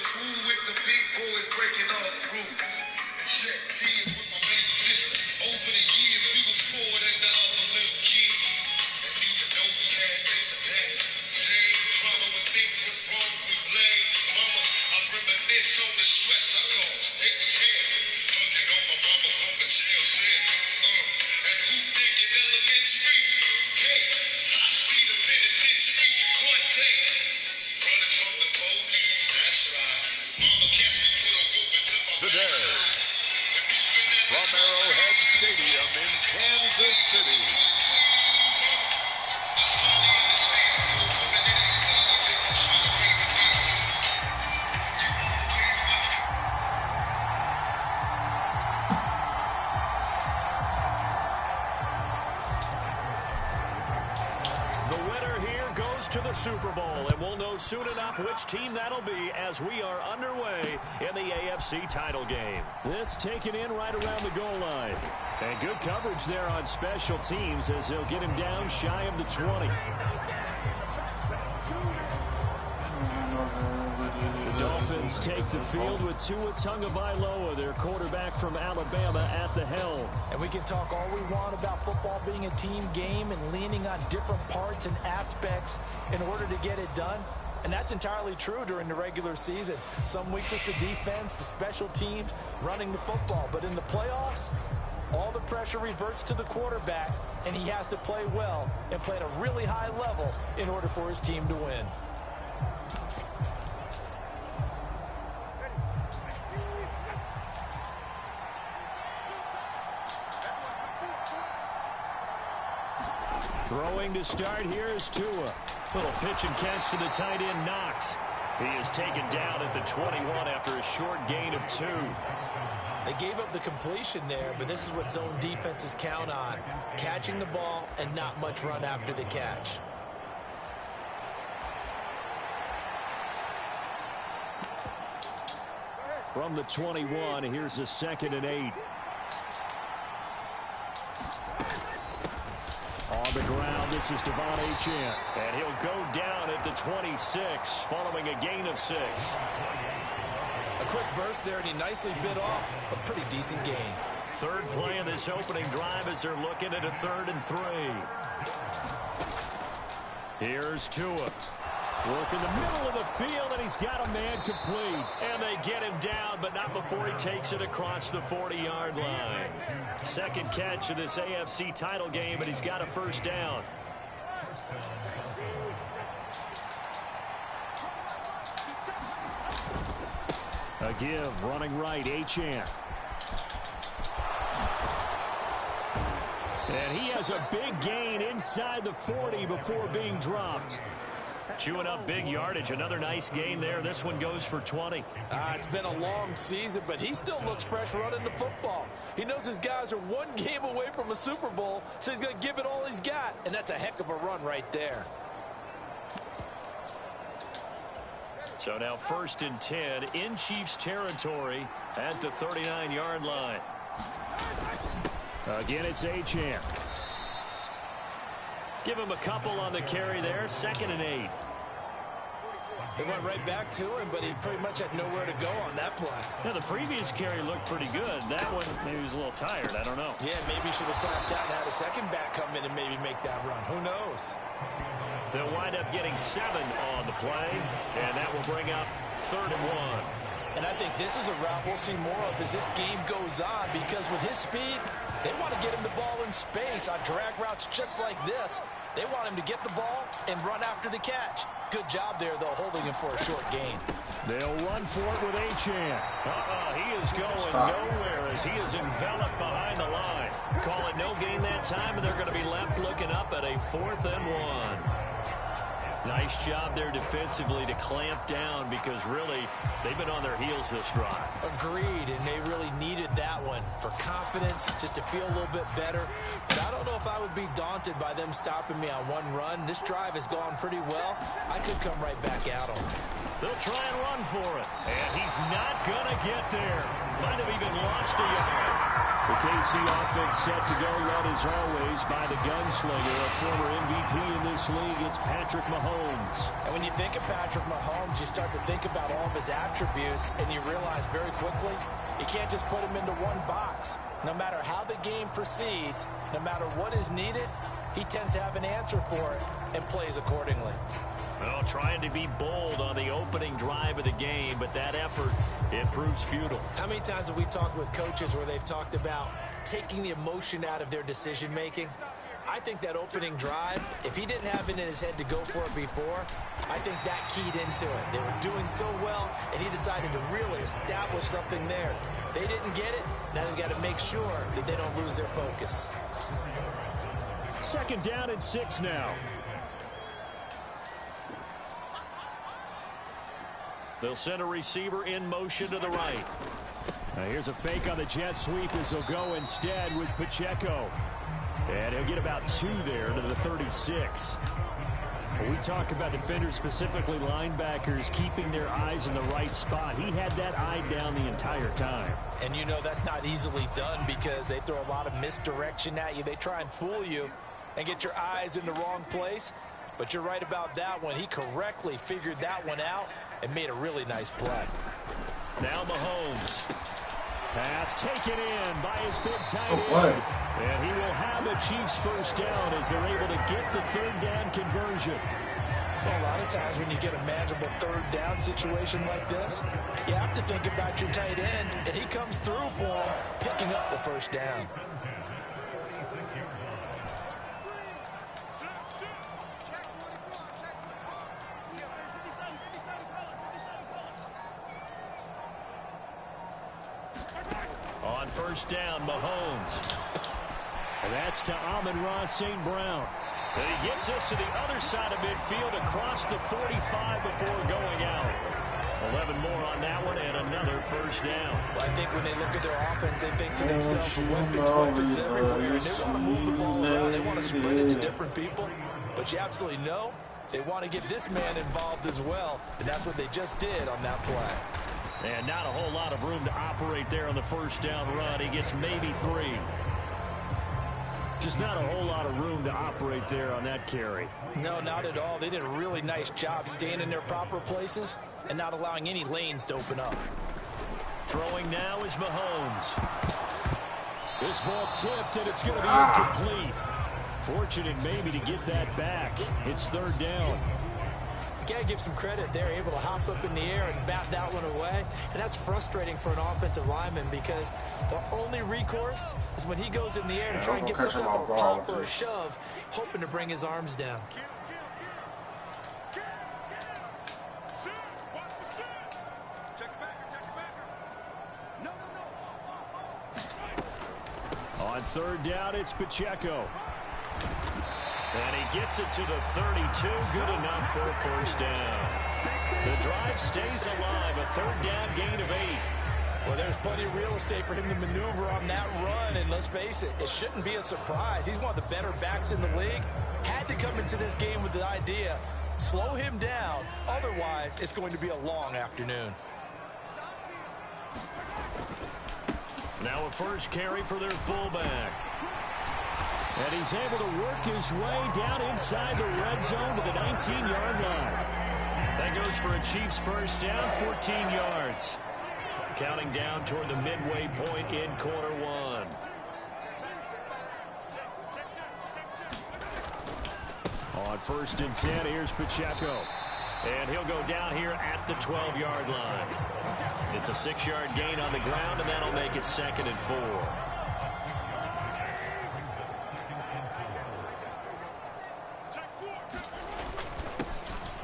cool with the big boys breaking all the rules. And shed tears with my baby sister. Over the years, we was poor than the other little kids. And even though we had this and that, same drama when things went wrong, we blame mama. I reminisce on the stress I caused. It was hell. Hugging on my mama from the jail cell. And who thinking elementary? Hey, I see the penitentiary one day. Running from the police, that's right. Mama catch me, put a whoop into my Today, from Arrowhead Stadium in Kansas City. To the Super Bowl, and we'll know soon enough which team that'll be as we are underway in the AFC title game. This taken in right around the goal line. And good coverage there on special teams as they'll get him down shy of the 20. The Dolphins take the field with Tua Tagovailoa, their quarterback from Alabama, at the helm. And we can talk all we want about football being a team game and leaning on different parts and aspects in order to get it done. And that's entirely true during the regular season. Some weeks it's the defense, the special teams, running the football. But in the playoffs, all the pressure reverts to the quarterback, and he has to play well and play at a really high level in order for his team to win. Throwing to start here is Tua. Little pitch and catch to the tight end, Knox. He is taken down at the 21 after a short gain of 2. They gave up the completion there, but this is what zone defenses count on. Catching the ball and not much run after the catch. From the 21, here's a 2nd and 8. On the ground, this is Devon Achane. And he'll go down at the 26, following a gain of 6. A quick burst there, and he nicely bit off a pretty decent gain. Third play of this opening drive as they're looking at a 3rd and 3. Here's Tua. Working the middle of the field, and he's got a man complete. And they get him down, but not before he takes it across the 40-yard line. Second catch of this AFC title game, and he's got a first down. A give, running right, Achane. And he has a big gain inside the 40 before being dropped. Chewing up big yardage. Another nice gain there. This one goes for 20. It's been a long season, but he still looks fresh running the football. He knows his guys are one game away from a Super Bowl, so he's going to give it all he's got. And that's a heck of a run right there. So now 1st and 10 in Chiefs territory at the 39-yard line. Again, it's Achane. Give him a couple on the carry there. 2nd and 8. They went right back to him, but he pretty much had nowhere to go on that play. Yeah, the previous carry looked pretty good. That one, maybe he was a little tired. I don't know. Yeah, maybe he should have tapped out and had a second back come in and maybe make that run. Who knows? They'll wind up getting 7 on the play, and that will bring up 3rd and 1. And I think this is a route we'll see more of as this game goes on, because with his speed, they want to get him the ball in space on drag routes just like this. They want him to get the ball and run after the catch. Good job there, though, holding him for a short gain. They'll run for it with Achane. He is going nowhere as he is enveloped behind the line. Call it no gain that time, and they're going to be left looking up at a 4th and 1. Nice job there defensively to clamp down, because really they've been on their heels this drive. Agreed, and they really needed that one for confidence, just to feel a little bit better. But I don't know if I would be daunted by them stopping me on one run. This drive has gone pretty well. I could come right back at them. They'll try and run for it, and he's not going to get there. Might have even lost a yard. The KC offense set to go, led as always by the gunslinger, a former MVP in this league. It's Patrick Mahomes. And when you think of Patrick Mahomes, you start to think about all of his attributes, and you realize very quickly you can't just put him into one box. No matter how the game proceeds, no matter what is needed, he tends to have an answer for it and plays accordingly. Well, trying to be bold on the opening drive of the game, but that effort, it proves futile. How many times have we talked with coaches where they've talked about taking the emotion out of their decision-making? I think that opening drive, if he didn't have it in his head to go for it before, I think that keyed into it. They were doing so well, and he decided to really establish something there. They didn't get it. Now they've got to make sure that they don't lose their focus. 2nd down and 6 now. They'll send a receiver in motion to the right. Now here's a fake on the jet sweep as they'll go instead with Pacheco. And he'll get about 2 there to the 36. When we talk about defenders, specifically linebackers, keeping their eyes in the right spot, he had that eye down the entire time. And you know that's not easily done because they throw a lot of misdirection at you. They try and fool you and get your eyes in the wrong place. But you're right about that one. He correctly figured that one out and made a really nice play. Now Mahomes. Pass taken in by his big tight end. And he will have a Chiefs first down as they're able to get the 3rd down conversion. Well, a lot of times when you get a manageable 3rd down situation like this, you have to think about your tight end, and he comes through for him, picking up the 1st down. On 1st down, Mahomes. And that's to Amon-Ra St. Brown. And he gets us to the other side of midfield across the 45 before going out. 11 more on that one and another 1st down. Well, I think when they look at their offense, they think to themselves, weapons everywhere. And they want to move the ball around. They want to spread it to different people. But you absolutely know they want to get this man involved as well. And that's what they just did on that play. And not a whole lot of room to operate there on the 1st down run. He gets maybe 3. Just not a whole lot of room to operate there on that carry. No, not at all. They did a really nice job staying in their proper places and not allowing any lanes to open up. Throwing now is Mahomes. This ball tipped, and it's going to be incomplete. Fortunate maybe to get that back. It's 3rd down. You got to give some credit. They're able to hop up in the air and bat that one away. And that's frustrating for an offensive lineman because the only recourse is when he goes in the air to try and get some type of pop or a shove, hoping to bring his arms down. On 3rd down, it's Pacheco. And he gets it to the 32. Good enough for a 1st down. The drive stays alive. A 3rd down gain of 8. Well, there's plenty of real estate for him to maneuver on that run. And let's face it, it shouldn't be a surprise. He's one of the better backs in the league. Had to come into this game with the idea, slow him down. Otherwise, it's going to be a long afternoon. Now a 1st carry for their fullback. And he's able to work his way down inside the red zone to the 19-yard line. That goes for a Chiefs 1st down, 14 yards. Counting down toward the midway point in quarter 1. On 1st and 10, here's Pacheco. And he'll go down here at the 12-yard line. It's a 6-yard gain on the ground, and that'll make it 2nd and 4.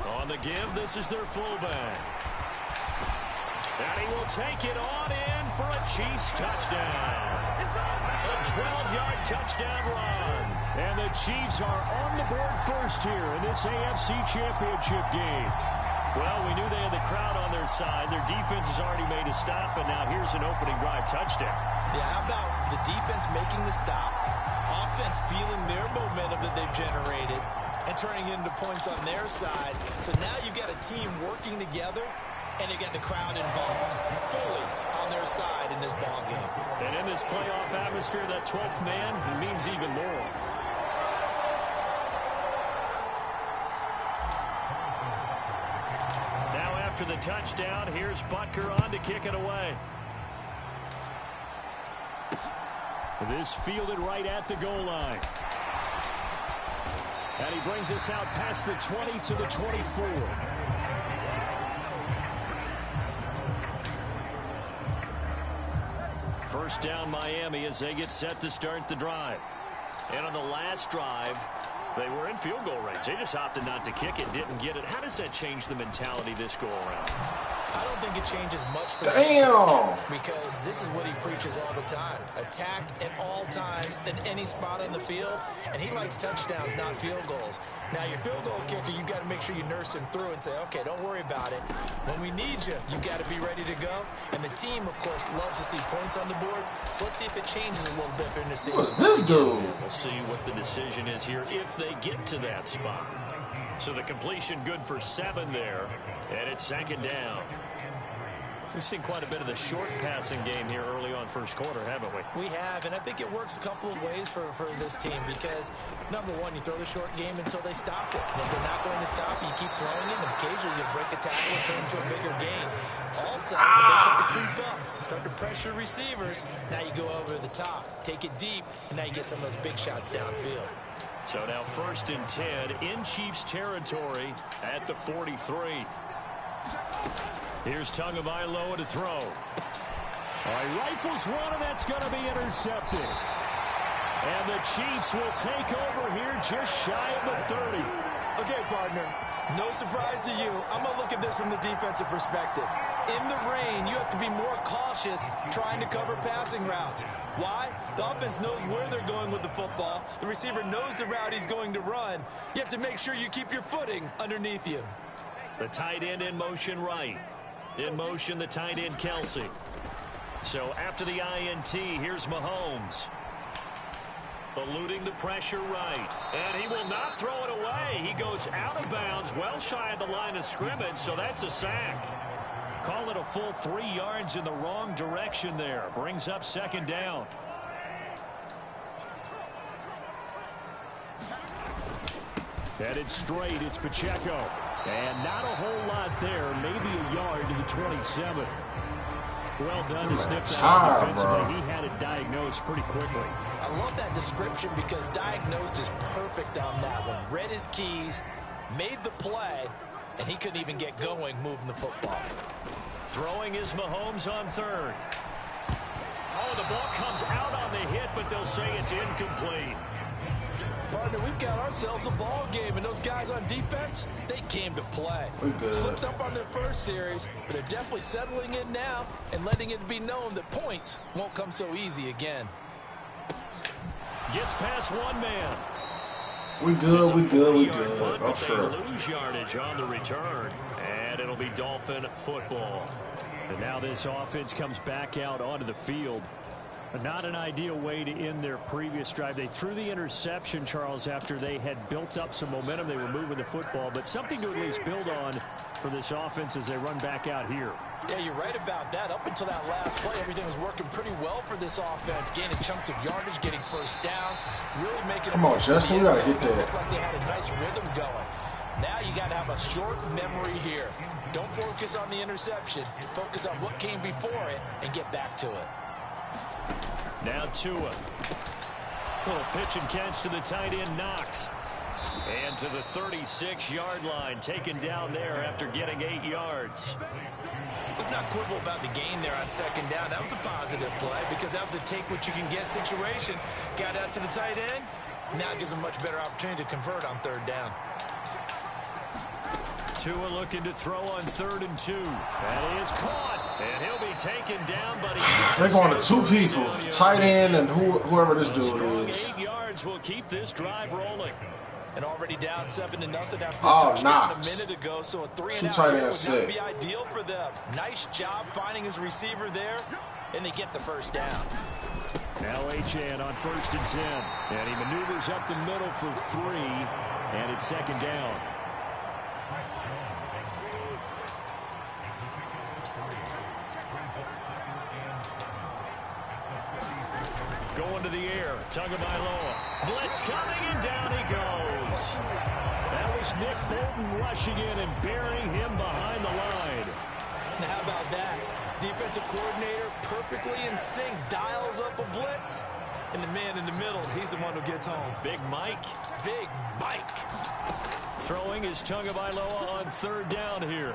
On the give, this is their fullback. And he will take it on in for a Chiefs touchdown. A 12-yard touchdown run. And the Chiefs are on the board first here in this AFC Championship game. Well, we knew they had the crowd on their side. Their defense has already made a stop, and now here's an opening drive touchdown. Yeah, how about the defense making the stop, offense feeling their momentum that they've generated, and turning into points on their side. So now you've got a team working together, and you got the crowd involved fully on their side in this ballgame. And in this playoff atmosphere, that 12th man, he means even more. Now after the touchdown, here's Butker on to kick it away. This fielded right at the goal line. And he brings us out past the 20 to the 24. First down Miami as they get set to start the drive. And on the last drive, they were in field goal range. They just opted not to kick it, didn't get it. How does that change the mentality this go around? I don't think it changes much for him because this is what he preaches all the time. Attack at all times in any spot on the field, and he likes touchdowns, not field goals. Now, your field goal kicker, you got to make sure you nurse him through and say, okay, don't worry about it. When we need you, you got to be ready to go. And the team, of course, loves to see points on the board. So let's see if it changes a little bit in the season. What's this dude? We'll see what the decision is here if they get to that spot. So the completion good for 7 there, and it's second down. We've seen quite a bit of the short passing game here early on first quarter, haven't we? We have, and I think it works a couple of ways for this team because, number one, you throw the short game until they stop it. And if they're not going to stop it, you keep throwing it, and occasionally you'll break a tackle and turn into a bigger game. Also, if they start to creep up, start to pressure receivers, now you go over the top, take it deep, and now you get some of those big shots downfield. So now 1st and 10 in Chiefs territory at the 43. Here's Tagovailoa to throw. All right, rifles one, and that's going to be intercepted. And the Chiefs will take over here just shy of the 30. Okay, partner, no surprise to you. I'm going to look at this from the defensive perspective. In the rain, you have to be more cautious trying to cover passing routes. Why? The offense knows where they're going with the football. The receiver knows the route he's going to run. You have to make sure you keep your footing underneath you. The tight end in motion right. In motion, the tight end, Kelsey. So after the INT, here's Mahomes. Eluding the pressure right. And he will not throw it away. He goes out of bounds, well shy of the line of scrimmage, so that's a sack. Call it a full 3 yards in the wrong direction there. Brings up second down. Headed straight, it's Pacheco. And not a whole lot there, maybe a yard to the 27. Well done to snip that out defensively. He had it diagnosed pretty quickly. I love that description because diagnosed is perfect on that one. Read his keys, made the play, and he couldn't even get going moving the football. Throwing is Mahomes on 3rd. Oh, the ball comes out on the hit, but they'll say it's incomplete. Partner, we've got ourselves a ball game, and those guys on defense, they came to play. Slipped up on their first series, but they're definitely settling in now and letting it be known that points won't come so easy again. Gets past one man. We good, we good. I'm sure. Lose yardage on the return, and it'll be Dolphin football. And now this offense comes back out onto the field. Not an ideal way to end their previous drive. They threw the interception, Charles, after they had built up some momentum. They were moving the football, but something to at least build on for this offense as they run back out here. Yeah, you're right about that. Up until that last play, everything was working pretty well for this offense, gaining chunks of yardage, getting first downs, really making. Come on, Justin, you got to get that. Looked like they had a nice rhythm going. Now you got to have a short memory here. Don't focus on the interception. Focus on what came before it and get back to it. Now Tua. Little pitch and catch to the tight end, Knox. And to the 36-yard line, taken down there after getting 8 yards. Let's not quibble about the gain there on second down. That was a positive play because that was a take-what-you-can-get situation. Got out to the tight end. Now it gives them a much better opportunity to convert on 3rd down. Tua looking to throw on 3rd and 2. That is caught. And he'll be taken down, but they're going to 2 people, tight end and whoever this dude is. 8 yards will keep this drive rolling. And already down 7-0 after Knox. a minute ago, so a 3-and-out tight would end not set. be ideal for them. Nice job finding his receiver there, and they get the first down. Now Achane on 1st and 10, and he maneuvers up the middle for 3, and it's second down. Going to the air. Tagovailoa. Blitz coming, and down he goes. That was Nick Bolton rushing in and burying him behind the line. Now, how about that? Defensive coordinator perfectly in sync, dials up a blitz. And the man in the middle, he's the one who gets home. Big Mike. Big Mike. Throwing his Tagovailoa on third down here.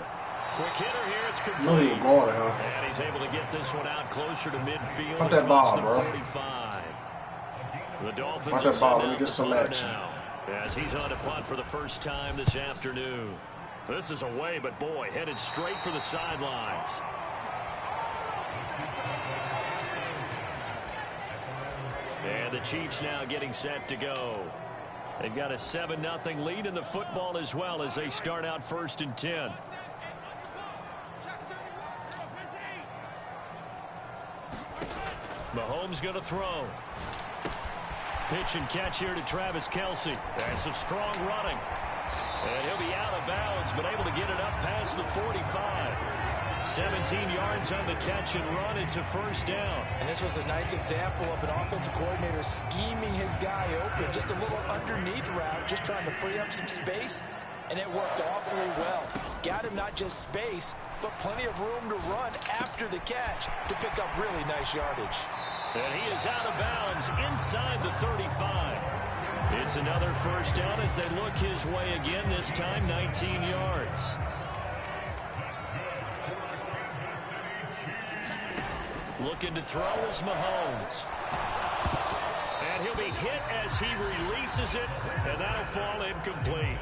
Quick hitter here, it's complete. No, he was going, huh? And he's able to get this one out closer to midfield. Put that ball, bro. 45. The Dolphins Watch that ball. Let me get some action. As he's on to punt for the first time this afternoon. This is away, but boy, headed straight for the sidelines. And the Chiefs now getting set to go. They've got a 7-0 lead in the football as well as they start out 1st and 10. Mahomes going to throw. Pitch and catch here to Travis Kelce. That's some strong running. And he'll be out of bounds, but able to get it up past the 45. 17 yards on the catch and run. It's a first down. And this was a nice example of an offensive coordinator scheming his guy open. Just a little underneath route, just trying to free up some space. And it worked awfully well. Got him not just space, but plenty of room to run after the catch to pick up really nice yardage. And he is out of bounds inside the 35. It's another first down as they look his way again, this time 19 yards. Looking to throw is Mahomes. And he'll be hit as he releases it, and that'll fall incomplete.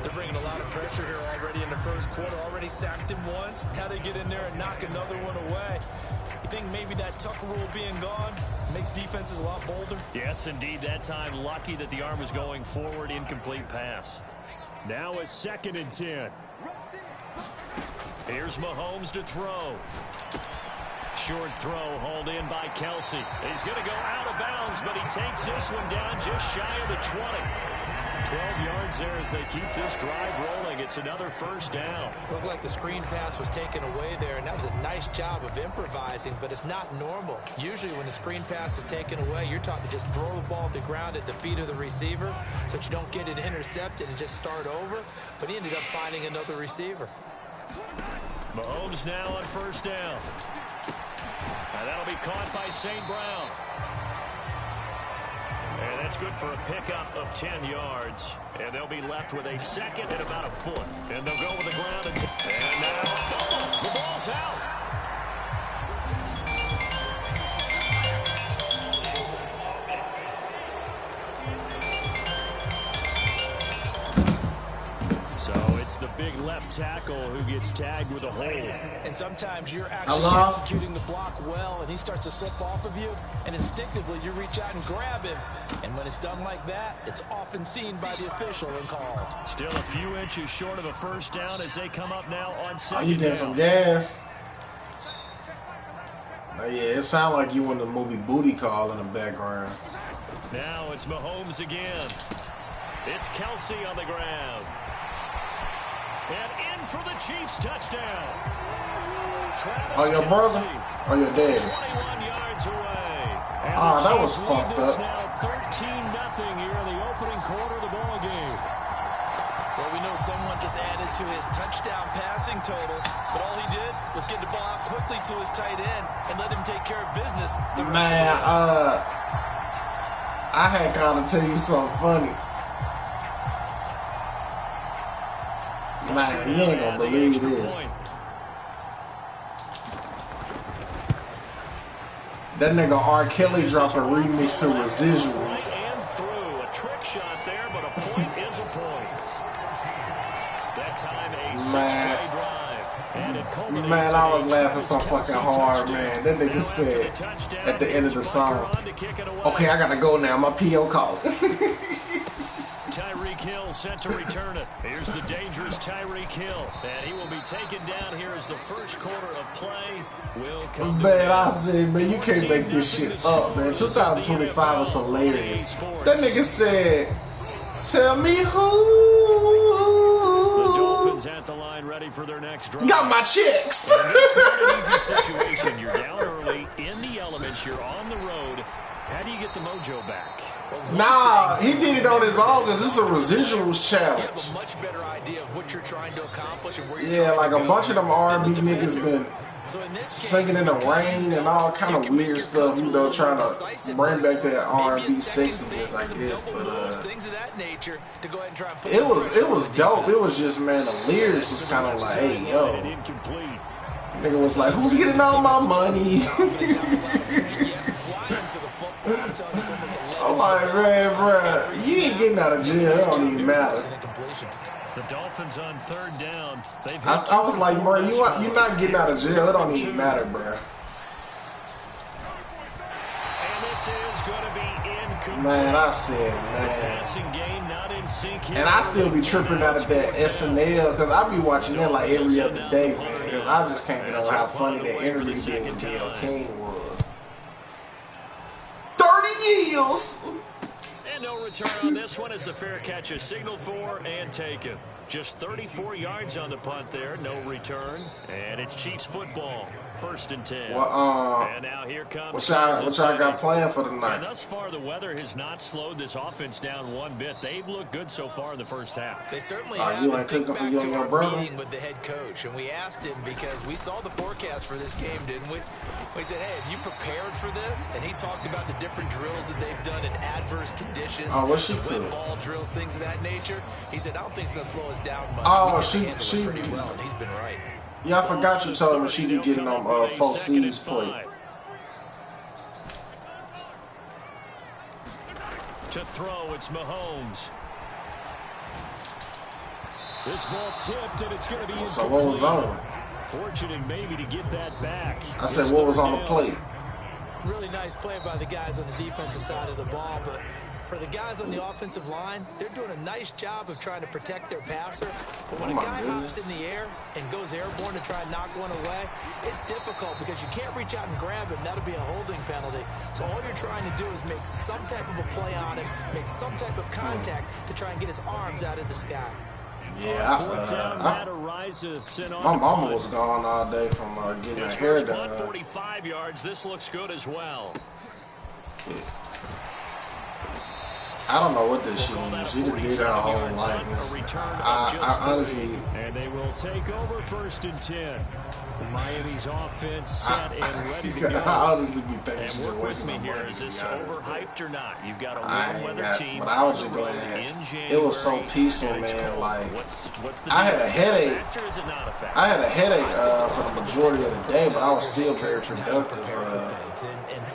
They're bringing a lot of pressure here already in the first quarter. Already sacked him once. How to get in there and knock another one away. You think maybe that Tucker rule being gone makes defenses a lot bolder? Yes, indeed. That time lucky that the arm was going forward. Incomplete pass. Now a 2nd and 10. Here's Mahomes to throw. Short throw hauled in by Kelce. He's going to go out of bounds, but he takes this one down just shy of the 20. 12 yards there as they keep this drive rolling. It's another first down. Looked like the screen pass was taken away there, and that was a nice job of improvising, but it's not normal. Usually when the screen pass is taken away, you're taught to just throw the ball at the ground at the feet of the receiver so that you don't get it intercepted and just start over. But he ended up finding another receiver. Mahomes now on first down. And that'll be caught by St. Brown. And that's good for a pickup of 10 yards. And they'll be left with a 2nd and about a foot. And they'll go with the ground. And now the ball's out. So it's the big left tackle who gets tagged with a hold. And sometimes you're actually executing the block well, and he starts to slip off of you, and instinctively you reach out and grab him. And when it's done like that, it's often seen by the official and called. Still a few inches short of a first down as they come up now on 2nd down. Oh, you getting some gas? Oh, yeah, it sounds like you in the movie Booty Call in the background. Now it's Mahomes again. It's Kelce on the ground. And in for the Chiefs touchdown. Travis Oh, your brother? Kelce, Or your daddy? 21 yards away. And Ah, the that was Chiefs fucked lead this up. now 13-0 here in the opening quarter of the ball game. Well, we know someone just added to his touchdown passing total, but all he did was get the ball out quickly to his tight end and let him take care of business. Man, I had kind of tell you something funny. Man, you ain't gonna believe this. That nigga R. Kelly dropped a remix to Residuals. And through a trick shot there, but a point is a point. That time a 6-play drive. And it culminates Man, I was in a laughing so Travis fucking Kelce hard, touchdown. man. That nigga said at the end of the song, To kick it away. okay, I gotta go now. My P.O. called. Tyreek Hill set to return it. Here's the dangerous Tyreek Hill. And he will be taken down here as the first quarter of play will come to Man, I an said, man, you can't make this shit up, man. 2025 was hilarious. That nigga said, tell me The who Dolphins at the line ready for their next drive. got my checks. And it's not an easy situation. You're down early in the elements. You're on the road. How do you get the mojo back? Nah, he did it on his own because it's a residuals challenge. You have a much better idea of what you're trying to accomplish and where you're Yeah, trying like to a go. bunch of them R&B niggas been So in this singing in the rain and all kind of weird stuff, you know, trying to bring back that R&B sexiness, I guess. But things of that nature to go ahead and try and put it was dope. It was just, man, the lyrics was kind of like, hey, yo, nigga was like, who's getting all my money? I'm like, man, bro, you ain't getting out of jail. It don't even matter. The Dolphins on third down. I was like, bro, you're not getting out of jail. It don't even matter, bro. And this is going to be incomplete. Man, I said, man. Passing game not in sync here. And I still be tripping out of that SNL because I be watching that like every other day, man. Because I just can't get over how funny that interview did with D.L. King was. 30 years! And no return on this one as the fair catch is signaled for and taken. Just 34 yards on the punt there, no return. And it's Chiefs football, 1st and 10. Well, and now here comes what y'all got planned for tonight? And thus far, the weather has not slowed this offense down one bit. They've looked good so far in the first half. They certainly have. You ain't cooking for you and your brother? Meeting with the head coach, and we asked him because we saw the forecast for this game, didn't we? We said, hey, have you prepared for this? And he talked about the different drills that they've done in adverse conditions. Oh, what's she wet ball drills, things of that nature. He said, I don't think it's going to slow us down much. Oh, she pretty well, and he's been right. Yeah, I forgot you told me she be getting on 4 C's plate. To throw, it's Mahomes. This ball tipped, and it's going to be incomplete. So what was on? Fortunate maybe to get that back. I said, what was on the plate? Really nice play by the guys on the defensive side of the ball, but for the guys on the offensive line, they're doing a nice job of trying to protect their passer. But when a guy hops in the air and goes airborne to try and knock one away, it's difficult because you can't reach out and grab him. That'll be a holding penalty. So all you're trying to do is make some type of a play on him, make some type of contact to try and get his arms out of the sky. Yeah, my mama was gone all day from getting her hair done. 45 yards. This looks good as well. Yeah. I don't know what this shit means. She done did her whole life. I honestly. And they will take over 1st and 10. Miami's offense set and ready to go. I honestly be thinking she's work with me here. Is this overhyped or not? You've got a warm weather team. But I was just glad it was so peaceful, man. Like I had a headache. I had a headache for the majority of the day, but I was still very productive.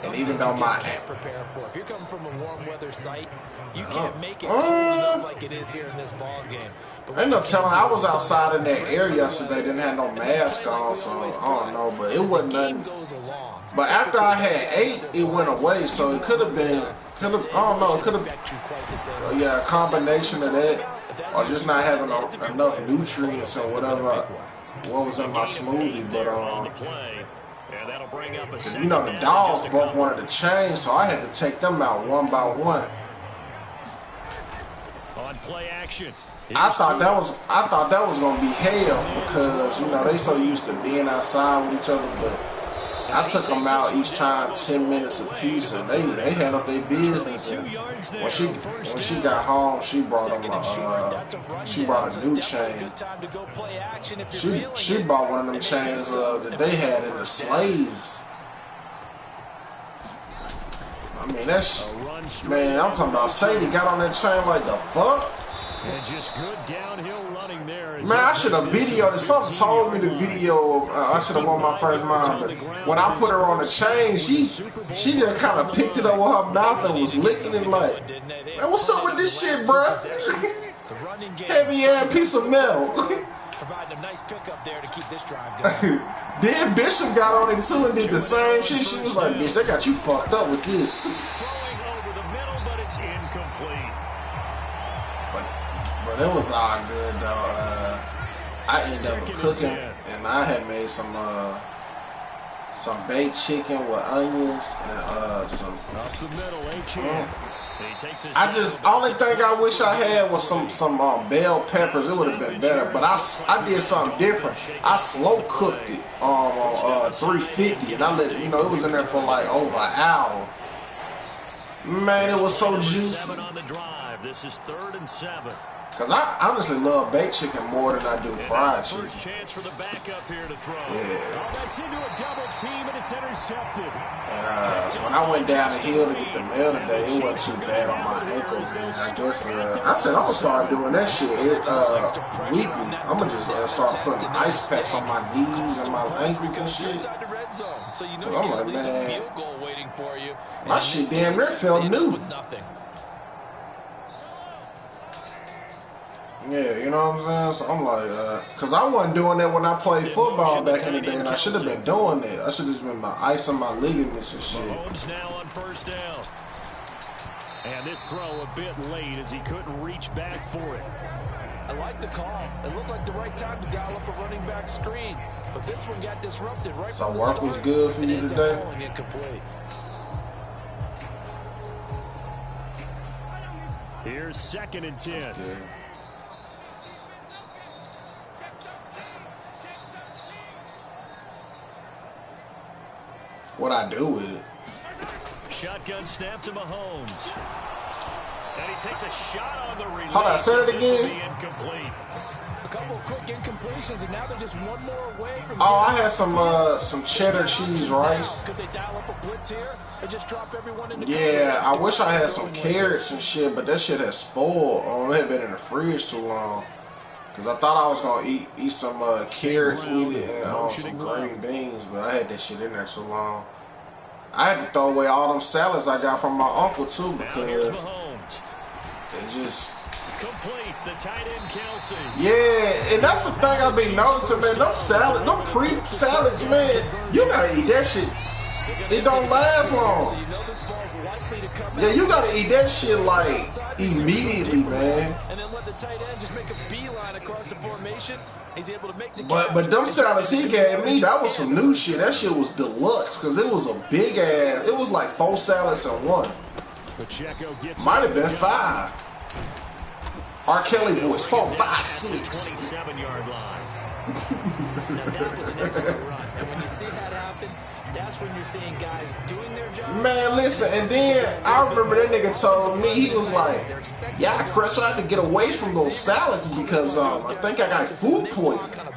And even though if you're coming from a warm weather site, you can't make it cold enough like it is here in this ball game. Ain't no telling. I was outside in that air yesterday, didn't have no mask on, so I don't know, but it wasn't nothing. But after I had ate, it went away, so it could have been, I don't know, it could have, yeah, a combination of that, or just not having enough nutrients or whatever, what was in my smoothie, but, you know, the dogs broke one of the chains, so I had to take them out one by one. On play action. I thought that was gonna be hell because you know they so used to being outside with each other, but I took them out each time 10 minutes apiece, and they had up their business. And when she got home, she brought them she brought a new chain. She bought one of them chains that they had in the slaves. I mean that's man. I'm talking about Sadie got on that chain like the fuck. And just good downhill running there. Man, I should have videoed it. Something told me the video of, I should have won my first round, but when I put her on the chain, she just kind of picked it up with her mouth and was licking it like, man, what's up with this shit, bruh? Heavy ass piece of metal. Providing a nice pickup there to keep this drive going. Then Bishop got on it too and did the same shit. She was like, bitch, they got you fucked up with this. Throwing over the middle, but it's incomplete. But it was all good though. I ended up cooking, and I had made some baked chicken with onions and some. Up the middle, Only thing I wish I had was some bell peppers. It would have been better. But I did something different. I slow cooked it on 350, and I let it. You know, it was in there for like over an hour. Man, it was so juicy. On the drive. This is 3rd and 7. Cause I honestly love baked chicken more than I do fried chicken. First chance for the backup here to throw. Yeah. Oh, that's into a double team and it's intercepted. And when I went down the hill to get the mail today, it wasn't too bad on my ankle. Man. I guess I said I'm gonna start doing that shit weekly. I'm gonna just start putting ice packs on my knees and my ankles and shit. So you know I'm like, man, my shit damn near felt new. Yeah, you know what I'm saying? So I'm like, because I wasn't doing that when I played football back in the day, and I should have been doing that. I should have just been icing my ligaments and shit. Mahomes now on first down. And this throw a bit late as he couldn't reach back for it. I like the call. It looked like the right time to dial up a running back screen. But this one got disrupted right from the start. So work was good for you today? Here's 2nd and 10. What I do with it? Shotgun snap to Mahomes. And he takes a shot on the release. Hold on, say it again. Incomplete. A couple of quick incompletions, and now they're just one more away from. Oh, I had some cheddar cheese rice. Could they dial up a blitz here, or just drop everyone in the Yeah, I wish I had some carrots and shit, but that shit had spoiled. Oh, it had been in the fridge too long. Cause I thought I was gonna eat some carrots with it and some green beans, but I had that shit in there too long. I had to throw away all them salads I got from my uncle too because it just complete the tight end Kelsey. Yeah, and that's the thing I've been noticing, man. Them salad, them pre-salads, man, you gotta eat that shit. It don't last long. Yeah, you gotta eat that shit like immediately, man. And then let the tight end just make a beeline across the formation. He's able to make the but them salads he gave me, that was some new shit. That shit was deluxe because it was a big ass. It was like 4 salads in one. Might have been 5. R. Kelly voice, 4, 5, 6. 27-yard line. Now that was an excellent run, and when you see that happen, that's when you're seeing guys doing their job. Man, listen, and then I remember that nigga told me, he was like, yeah, Chris, I had to get away from those salads because I think I got food poisoning.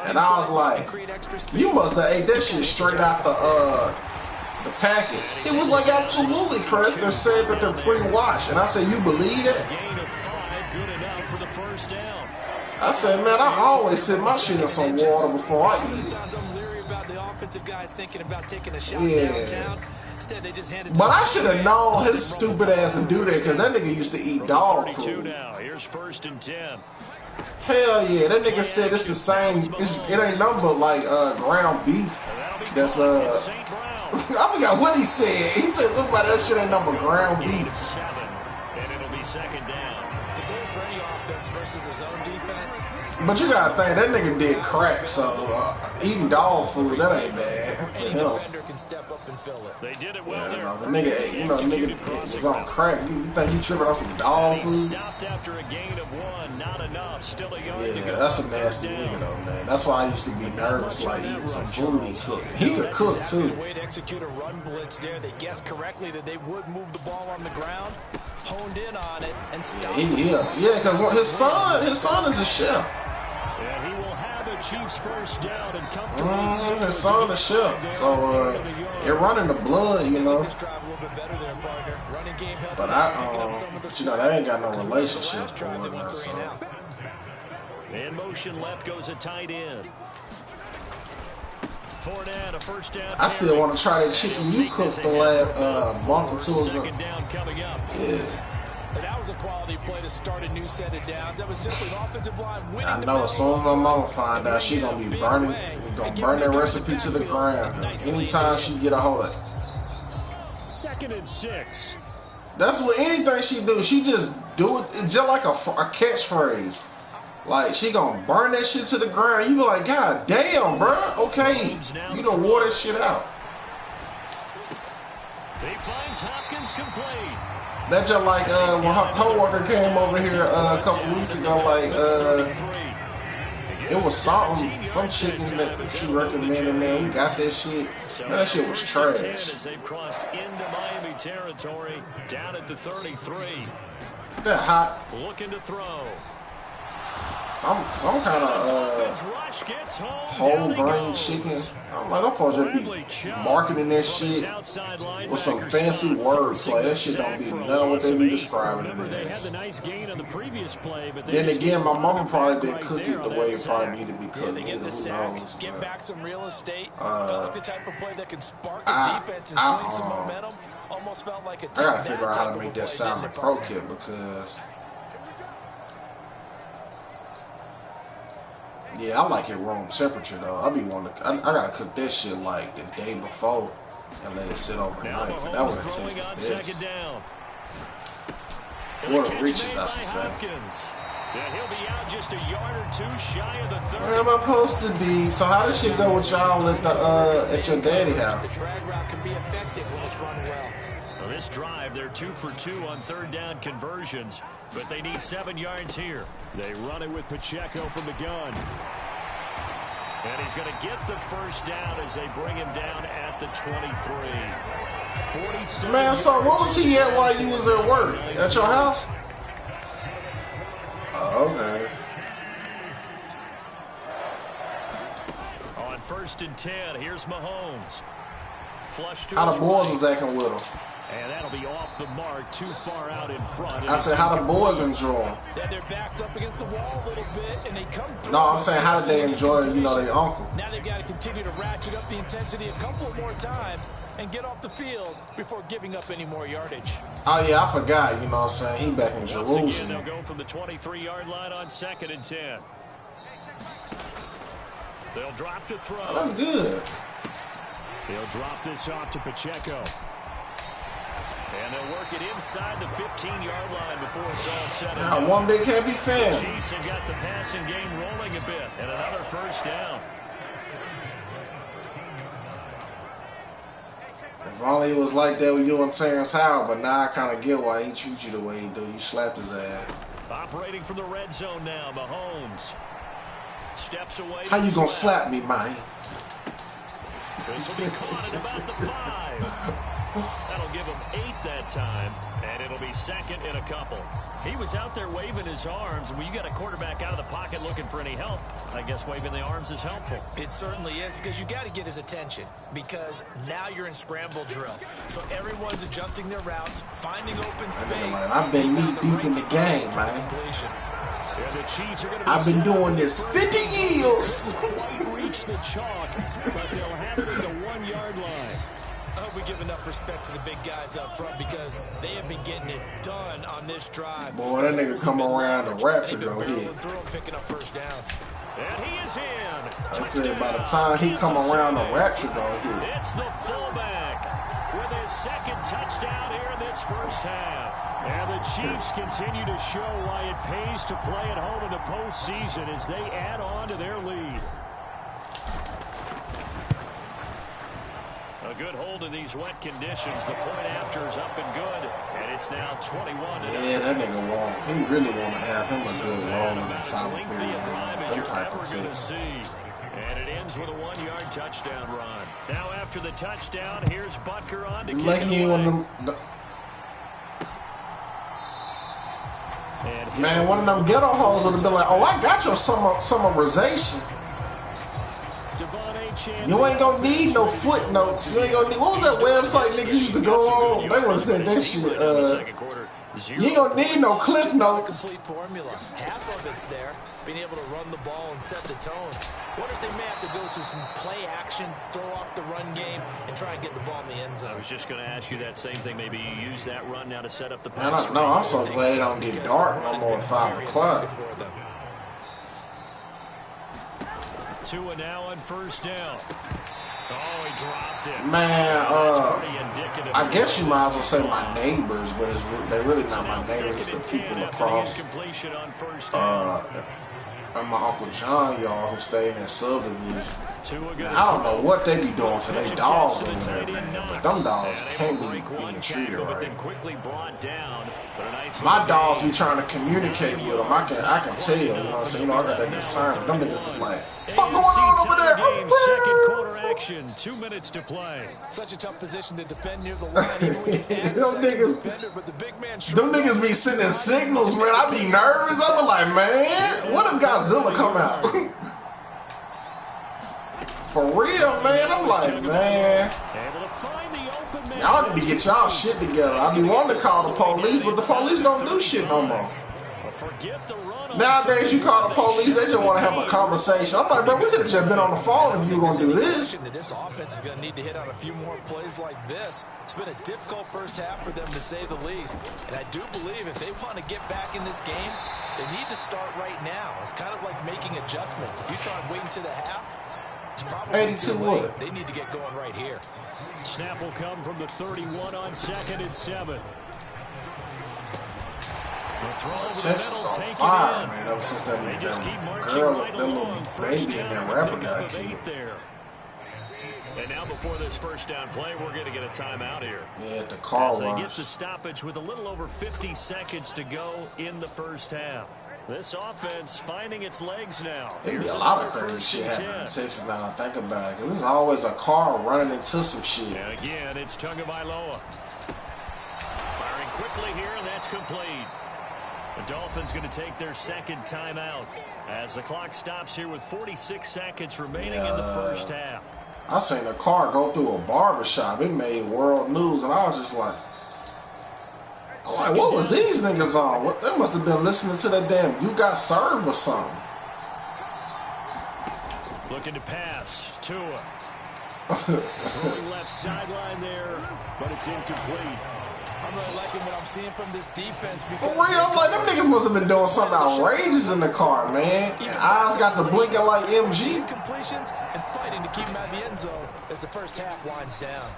And I was like, you must have ate that shit straight out the packet. It was like, absolutely, Chris. They said that they're pre-washed. And I said, you believe that? I said, man, I always sit my shit in some water before I eat it. Yeah. But I should have known his stupid ass to do that because that nigga used to eat dog food. Here's 1st and 10. Hell yeah, that nigga said it's the same. It ain't nothing but like ground beef. That's I forgot what he said. He said somebody that shit ain't nothing but ground beef. And it'll be 2nd down. For any offense versus his own defense. But you gotta think that nigga did crack, so eating dog food that ain't bad. Any defender can step up and fill it. They did it well there. The nigga was on crack. You think he tripping on some dog food? Stopped after a gain of 1, not enough. Still a yard to go. That's a nasty nigga though, man. That's why I used to be nervous, like eating some food he cooked. He could cook too. Way to execute a run blitz there. They guessed correctly that they would move the ball on the ground, honed in on it, and stopped. Yeah, because his son is a chef. And he will have a Chiefs first down and comfortably. His son is a chef, so it running the blood, you know. But they ain't got no relationship or whatnot. So. In motion left goes a tight end. Fournette, a first down. I still want to try that chicken you cooked the last month or 2 ago. Yeah. And that was a quality play to start a new set of downs. That was simply an offensive line winning. I know as soon as my mama find out, she gonna be burning, burn that recipe to the ground. Anytime she get a hold of it. 2nd and 6. That's what anything she do. She just do it. It's just like a catchphrase. Like she gonna burn that shit to the ground. You be like, God damn, bro. Okay, you done wore that shit out. He finds Hopkins complete. That's just like when her coworker came over here a couple weeks ago, like It was something, some chicken that she recommended, man. We got that shit. Man, that shit was trash. As they've crossed into Miami territory, down at the 33. That hot. Looking to throw. Some kind of whole grain chicken. I'm like, I'm supposed to be marketing that shit with some fancy wordplay. That shit don't be none what they be describing it as. Then again, my mama probably didn't cook it the way it probably need to be cooked. Either, who knows? Get back some real estate. Felt like the type of play that can spark a defense and swing some momentum. Almost felt like a I gotta figure out how to make that salmon pro kit because. Yeah, I like it room temperature though. I be wanting to. I gotta cook that shit like the day before and let it sit overnight. That would taste the best. What a riches, I should say. He'll be out just a yard or two shy of the 30. Where am I supposed to be? So how does shit go with y'all at the at your daddy house? The drag route can be effective when it's run well. Well, this drive, they're 2 for 2 on third down conversions, but they need 7 yards here. They run it with Pacheco from the gun. And he's going to get the first down as they bring him down at the 23. Man, so what was he at while you was at work? At your house? Oh, okay. On 1st and 10, here's Mahomes. Flush to How the boys was acting with him? And that'll be off the mark, too far out in front. I said, how the boys enjoy him? They had their backs up against the wall a little bit, and they come through. No, I'm saying, how did they enjoy, you know, their uncle? Now they've got to continue to ratchet up the intensity a couple more times and get off the field before giving up any more yardage. Oh, yeah, I forgot, you know what I'm saying? He back in Jerusalem. Once again, they'll go from the 23-yard line on 2nd and 10. They'll drop to throw. Oh, that's good. They'll drop this off to Pacheco. And they'll work it inside the 15-yard line before it's all set up. Now, one big happy fan. The Chiefs have got the passing game rolling a bit, and another first down. If only it was like that with you and Terrence Howard, but now I kind of get why he treats you the way he do. You slapped his ass. Operating from the red zone now, Mahomes. Steps away. How you gonna slap me, man? This will be caught at about the 5. That'll give him 8 that time, and it'll be 2nd and a couple. He was out there waving his arms, and when you got a quarterback out of the pocket looking for any help, I guess waving the arms is helpful. It certainly is, because you got to get his attention, because now you're in scramble drill. So everyone's adjusting their routes, finding open space. I've been knee deep in the game, man. Yeah, the Chiefs are I've been doing this 50 years. Quite reach the chalk, but they'll have it at the 1-yard line. I hope we give enough respect to the big guys up front because they have been getting it done on this drive. Boy, that nigga come around the rapture go hit. Picking up first downs. And he is in. I said by the time he come around the rapture go hit. It's the fullback with his 2nd touchdown here in this first half. And the Chiefs continue to show why it pays to play at home in the postseason as they add on to their lead. A good hold in these wet conditions. The point after is up and good, and it's now 21. Yeah, that nigga he really want to have him a good role in the top of them type of teams. And it ends with a 1-yard touchdown run. Now after the touchdown, here's Butker on to like kick he it away. Man, one of them ghetto hoes would have been like, oh, I got your summarization. You ain't gonna need no footnotes. You ain't gonna need. What was that website niggas used to go on? They would have said that shit. You ain't gonna need no cliff notes. Complete formula. Half of it's there, being able to run the ball and set the tone. What if they may have to go to some play action, throw off the run game, and try and get the ball in the end zone? I was just going to ask you that same thing. Maybe you use that run now to set up the I don't know. I'm so glad it don't get dark no more at 5 o'clock. 2 now on first down. Oh, he dropped it. Man, I guess you might as well say my neighbors, but they're really not my neighbors. It's the people across And my Uncle John, y'all, who stay in that subdivision. Man, I don't know what they be doing to their dogs over there, man. But them dogs can't be being treated right. My dogs be trying to communicate with them. I can tell, you know what I'm saying? You know, I got that concern. But them niggas is like, what going on over there? Second quarter action, 2 minutes to play. Such a tough position to defend near the line. Them niggas be sending signals, man. I be nervous. I be like, man, what if Godzilla come out? For real, man. I'm like, man, y'all need to get y'all shit together. I be wanting to call the police, but the police don't do shit no more. Nowadays, you call the police, they just want to have a conversation. I'm like, bro, we could have just been on the phone if you were going to do this. This offense is going to need to hit on a few more plays like this. It's been a difficult first half for them, to say the least. And I do believe if they want to get back in this game, they need to start right now. It's kind of like making adjustments. If you try and wait until the half, it's probably too late. They need to get going right here. Snap will come from the 31 on 2nd and 7. Texas on fire, man, ever since that little baby and that rapper got killed. And now before this first down play, we're going to get a timeout here. Yeah, the car wash. They get the stoppage with a little over 50 seconds to go in the first half. This offense finding its legs now. There'd be a lot of crazy shit happening in Texas now that I think about it. Because this is always a car running into some shit. And again, it's Tagovailoa. Firing quickly here, and that's complete. The Dolphins going to take their second timeout as the clock stops here with 46 seconds remaining in the first half. I seen a car go through a barbershop. It made world news, and I was just like, what was these niggas on? What, they must have been listening to that damn You Got Served or something. Looking to pass. Tua. Throwing left sideline there, but it's incomplete. I'm really liking what I'm seeing from this defense. For real, I'm like, them niggas must have been doing something outrageous in the car, man. And eyes got the blinking like MG. Completions and fighting to keep him out of the end zone as the first half winds down.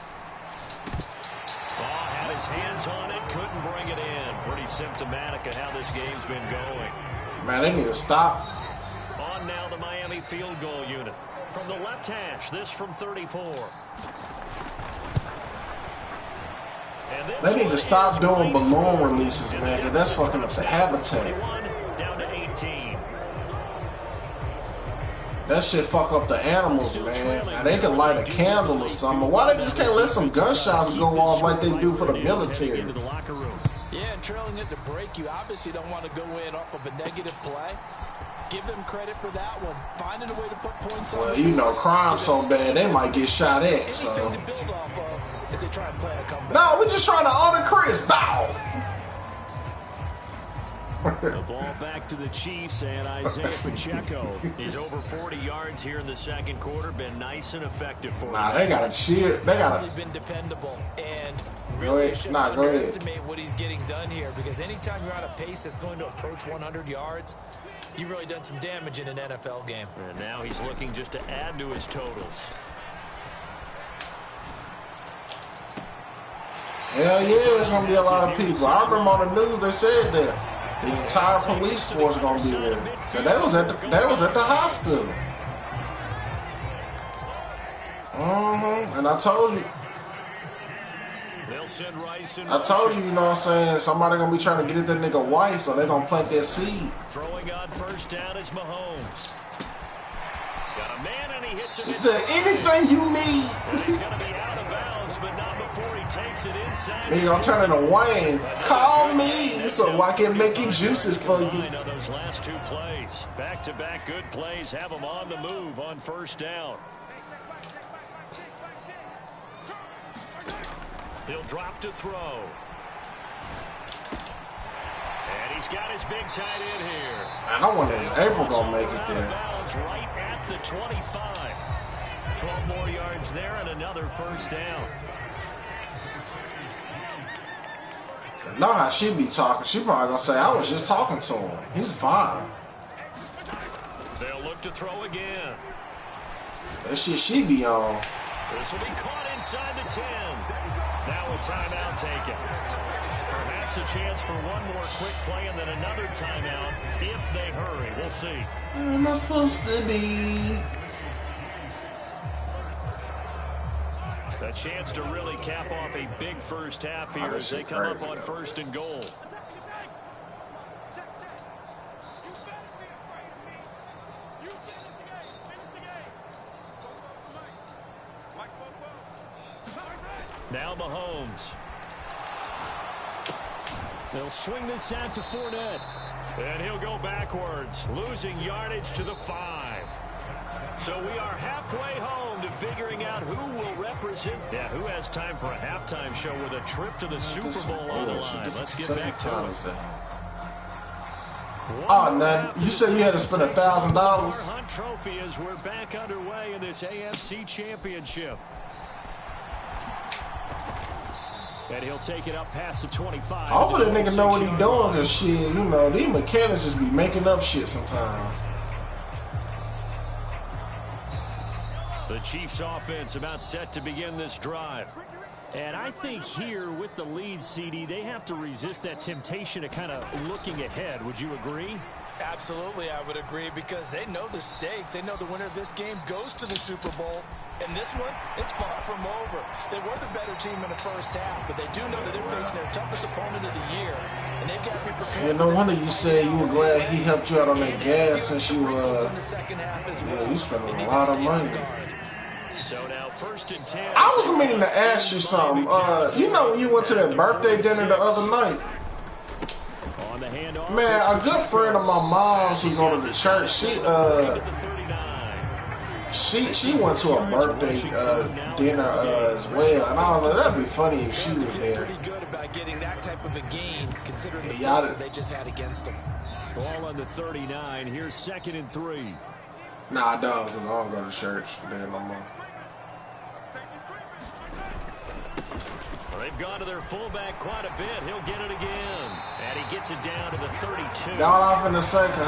Had his hands on it, couldn't bring it in. Pretty symptomatic of how this game's been going. Man, they need to stop. On now the Miami field goal unit. From the left hash, this from 34. They need to stop doing balloon releases, man, because that's fucking up the habitat. Down to 18. That shit fuck up the animals, man. Now they can light a candle or something. Why they just can't let some gunshots go off like they do for the military? Yeah, and trailing it to break, you obviously don't want to go in off of a negative play. Give them credit for that one. Finding a way to put points on. Well, you know, crime so bad they might get shot at. So. No, we're just trying to honor Chris. Bow. The ball back to the Chiefs and Isaiah Pacheco. He's over 40 yards here in the second quarter. Been nice and effective for him. Nah, they got to cheer. They got to. Been dependable and really shouldn't underestimate what he's getting done here, because anytime you're on a pace that's going to approach 100 yards, you've really done some damage in an NFL game. And now he's looking just to add to his totals. Hell yeah, there's going to be a lot of people. I remember on the news they said that the entire police force is going to be there. And they was at the hospital. And I told you. I told you, you know what I'm saying, somebody going to be trying to get at that nigga White, so they're going to plant that seed. Throwing on first down is Mahomes. Got a man and he hits him. Is there anything you need? He's going to be out of bounds, but not before he takes it inside. He's going to turn into Wayne. Call me so I can make it juicy for you. Those last two plays, back-to-back good plays, have them on the move on first down. He'll drop to throw. And he's got his big tight end here. And I wonder if April going to make it there. Right at the 25. 12 more yards there and another first down. I know how she be talking. She probably going to say, I was just talking to him. He's fine. They'll look to throw again. That shit she be on. This will be caught inside the 10. Now a timeout taken. Perhaps perhaps a chance for one more quick play and then another timeout if they hurry. We'll see. Where am I supposed to be? A chance to really cap off a big first half here as they come up on 1st and goal. Now Mahomes. They'll swing this out to Fournette. And he'll go backwards, losing yardage to the 5. So we are halfway home to figuring out who will represent. Yeah, who has time for a halftime show with a trip to the Super Bowl on the line. Let's get back to it. Oh, nothing. You said you had to spend $1,000. Hunt trophy as we're back underway in this AFC Championship. And he'll take it up past the 25. Hopefully that nigga know what he doing, because shit, you know, these mechanics just be making up shit sometimes. The Chiefs offense about set to begin this drive. And I think here with the lead, CD, they have to resist that temptation of kind of looking ahead. Would you agree? Absolutely, I would agree, because they know the stakes. They know the winner of this game goes to the Super Bowl. And this one, it's far from over. They were the better team in the first half, but they do know that they're facing their toughest opponent of the year. And they've got to be prepared. Yeah, no wonder you said you were glad he helped you out on that gas since you yeah, you spent a lot of money. So now 1st and 10. I was meaning to ask you something. You know when you went to that birthday dinner the other night? Man, a good friend of my mom's who go to the church, she went to a birthday dinner as well, and I was like, that'd be funny if she was there. Pretty good about getting that type of a gain, considering the Yeah, that they just had against them. Ball on the 39. Here's 2nd and 3. Nah, dog, because I don't go to church there no more. They've gone to their fullback quite a bit. He'll get it again. And he gets it down to the 32. That's what I'm finna say, because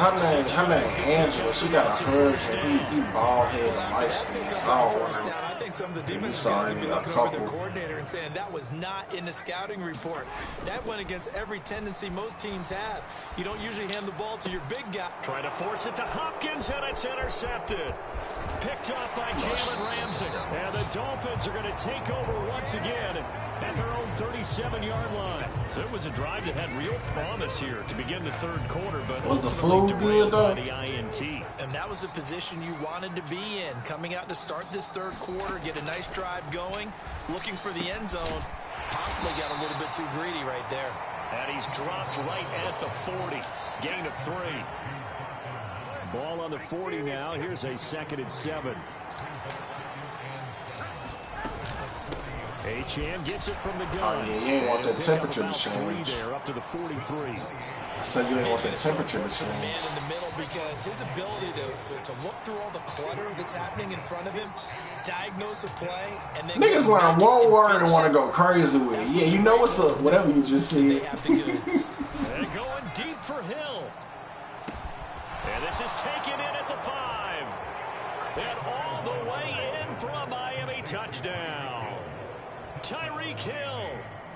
her name Angela. She got a husband. He bald head and light skin. So I don't want her. I think some of the defense sorry, guys would be a looking over their couple. coordinator and saying that was not in the scouting report. That went against every tendency most teams have. You don't usually hand the ball to your big guy. Trying to force it to Hopkins, and it's intercepted. Picked up by Jalen Ramsey. And the Dolphins are going to take over once again at their own 37-yard line. So it was a drive that had real promise here to begin the 3rd quarter, but was the food good though? The INT. And that was the position you wanted to be in. Coming out to start this 3rd quarter, get a nice drive going, looking for the end zone. Possibly got a little bit too greedy right there. And he's dropped right at the 40. Gain of 3. Ball on the 40 now. Here's a 2nd and 7. Achane gets it from the gun. Oh, yeah, you ain't want that temperature to change. There, up to the 43. I said you ain't want that temperature to change. Man in the middle, because his ability to look through all the clutter that's happening in front of him, diagnose a play, and then niggas learn one word and want to go crazy with it. Yeah, you know what's up, whatever you just said. They have the goods. And going deep for Hill. And this is taken in at the 5. And all the way in for a Miami touchdown. Tyreek Hill,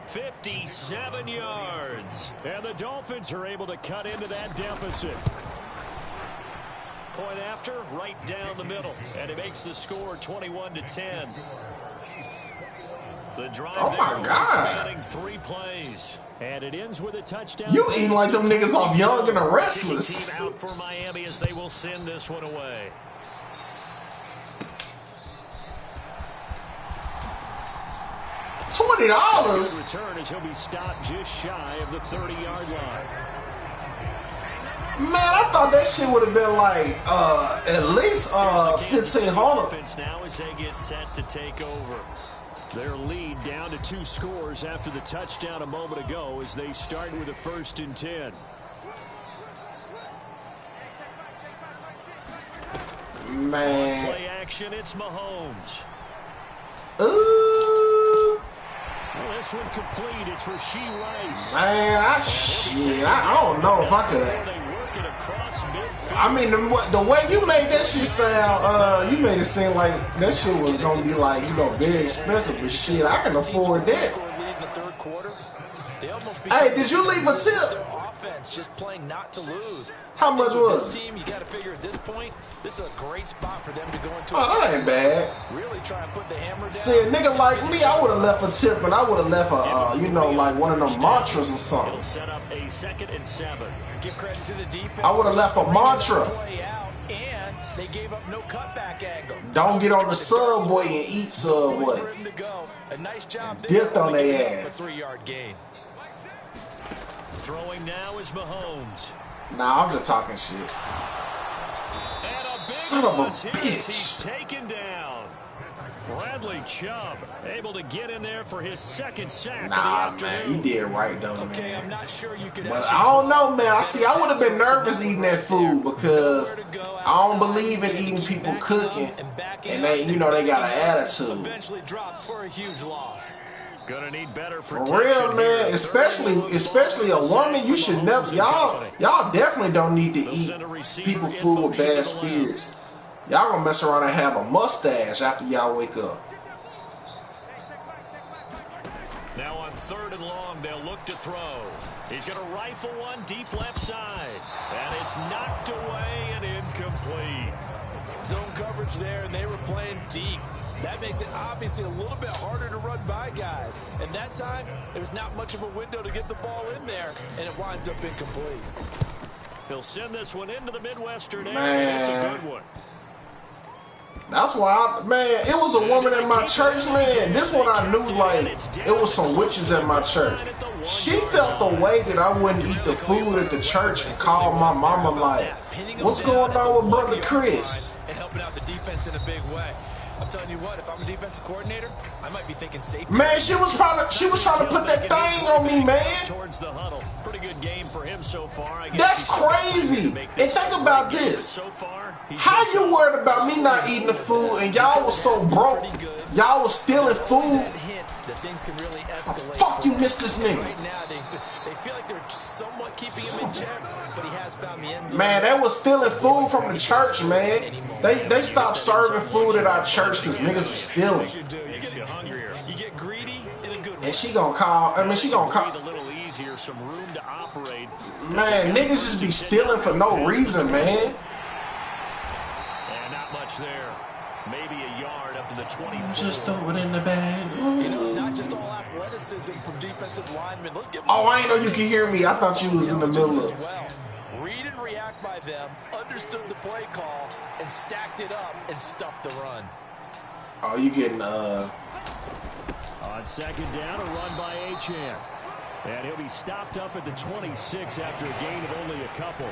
57 yards. And the Dolphins are able to cut into that deficit. Point after, right down the middle. And it makes the score 21-10. The drive spanning 3 plays. And it ends with a touchdown. You eating like them niggas off Young and the Restless. Team out for Miami as they will send this one away. $20. Return as he'll be stopped just shy of the 30-yard line. Man, I thought that shit would have been like at least 1,500. Now as they get set to take over. Their lead down to 2 scores after the touchdown a moment ago as they start with a 1st and 10. Man. Play action, it's Mahomes. Ooh. Well, this one complete. It's Rashee Rice. Man, I don't know if I could have. I mean, the way you made that shit sound, you made it seem like that shit was gonna be like, you know, very expensive. But shit, I can afford that. They almost Hey, did you leave a tip? Offense just playing not to lose. How much was this it? team? You got to figure at this point, this is a great spot for them to go into. Oh, that ain't bad. Really try to put the hammer down. See, a nigga like me, I would have left a tip, and I would have left a, you know, like one of them mantras or something. He'll set up a 2nd and 7. Give credit to the defense. I would have left a mantra. And they gave up no cutback angle. Don't get on the Subway and eat Subway. A nice job. Dipped on their ass. A 3-yard gain. Throwing now is Mahomes. Nah, I'm just talking shit. And a big Son of a one is his. bitch. He's taken down. Bradley Chubb able to get in there for his 2nd sack Nah, of the man, afternoon. you did right though, Okay, man. I'm not sure you could. But I don't know, man. I would have been nervous eating that food because I don't believe in eating people cooking, and they, you know, they got an attitude. Eventually dropped for a huge loss. Gonna need better For protection real, man. here. Especially a woman. You should never. Y'all definitely don't need to eat people food with bad spirits. Y'all gonna mess around and have a mustache after y'all wake up. Now on 3rd and long, they'll look to throw. He's going to rifle one deep left side. And it's knocked away and incomplete. Zone coverage there, and they were playing deep. That makes it obviously a little bit harder to run by guys. And that time, there was not much of a window to get the ball in there, and it winds up incomplete. He'll send this one into the Midwestern area. Man. It's a good one. That's why, man, it was a woman in my church, man. This one I knew, like, it was some witches at my church. She felt the way that I wouldn't eat the food at the church and called my mama, like, what's going on with Brother Chris? And helping out the defense in a big way. I'm telling you what, if I'm a defensive coordinator, I might be thinking safety. Man, she was trying to put that thing on me, man. Towards the huddle. Pretty good game for him so far. I guess That's he's still crazy. make And this think a about great game, this. but so far, he's How been you solid. worried about me not eating the food and y'all was so broke? Y'all was stealing food? That things can really escalate. Fuck you, missed this nigga. Right now, they feel like they're somewhat keeping him in check, but he has found the end zone. Man, they was stealing food from the church, man. They stopped serving food at our church because niggas was stealing. You get greedy in a good way. And she gonna call, Breathe a little easier, some room to operate. man, niggas just be stealing for no reason, man. And not much there. Maybe a yard up to the 24. Just throw it in the bag. You know, it's not just all athleticism from defensive linemen. Let's give Oh, I ain't know you could hear me. I thought you was in the middle of. well. Read and react by them, understood the play call, and stacked it up and stuffed the run. Oh, you getting On 2nd down, a run by Achane. And he'll be stopped up at the 26 after a gain of only a couple.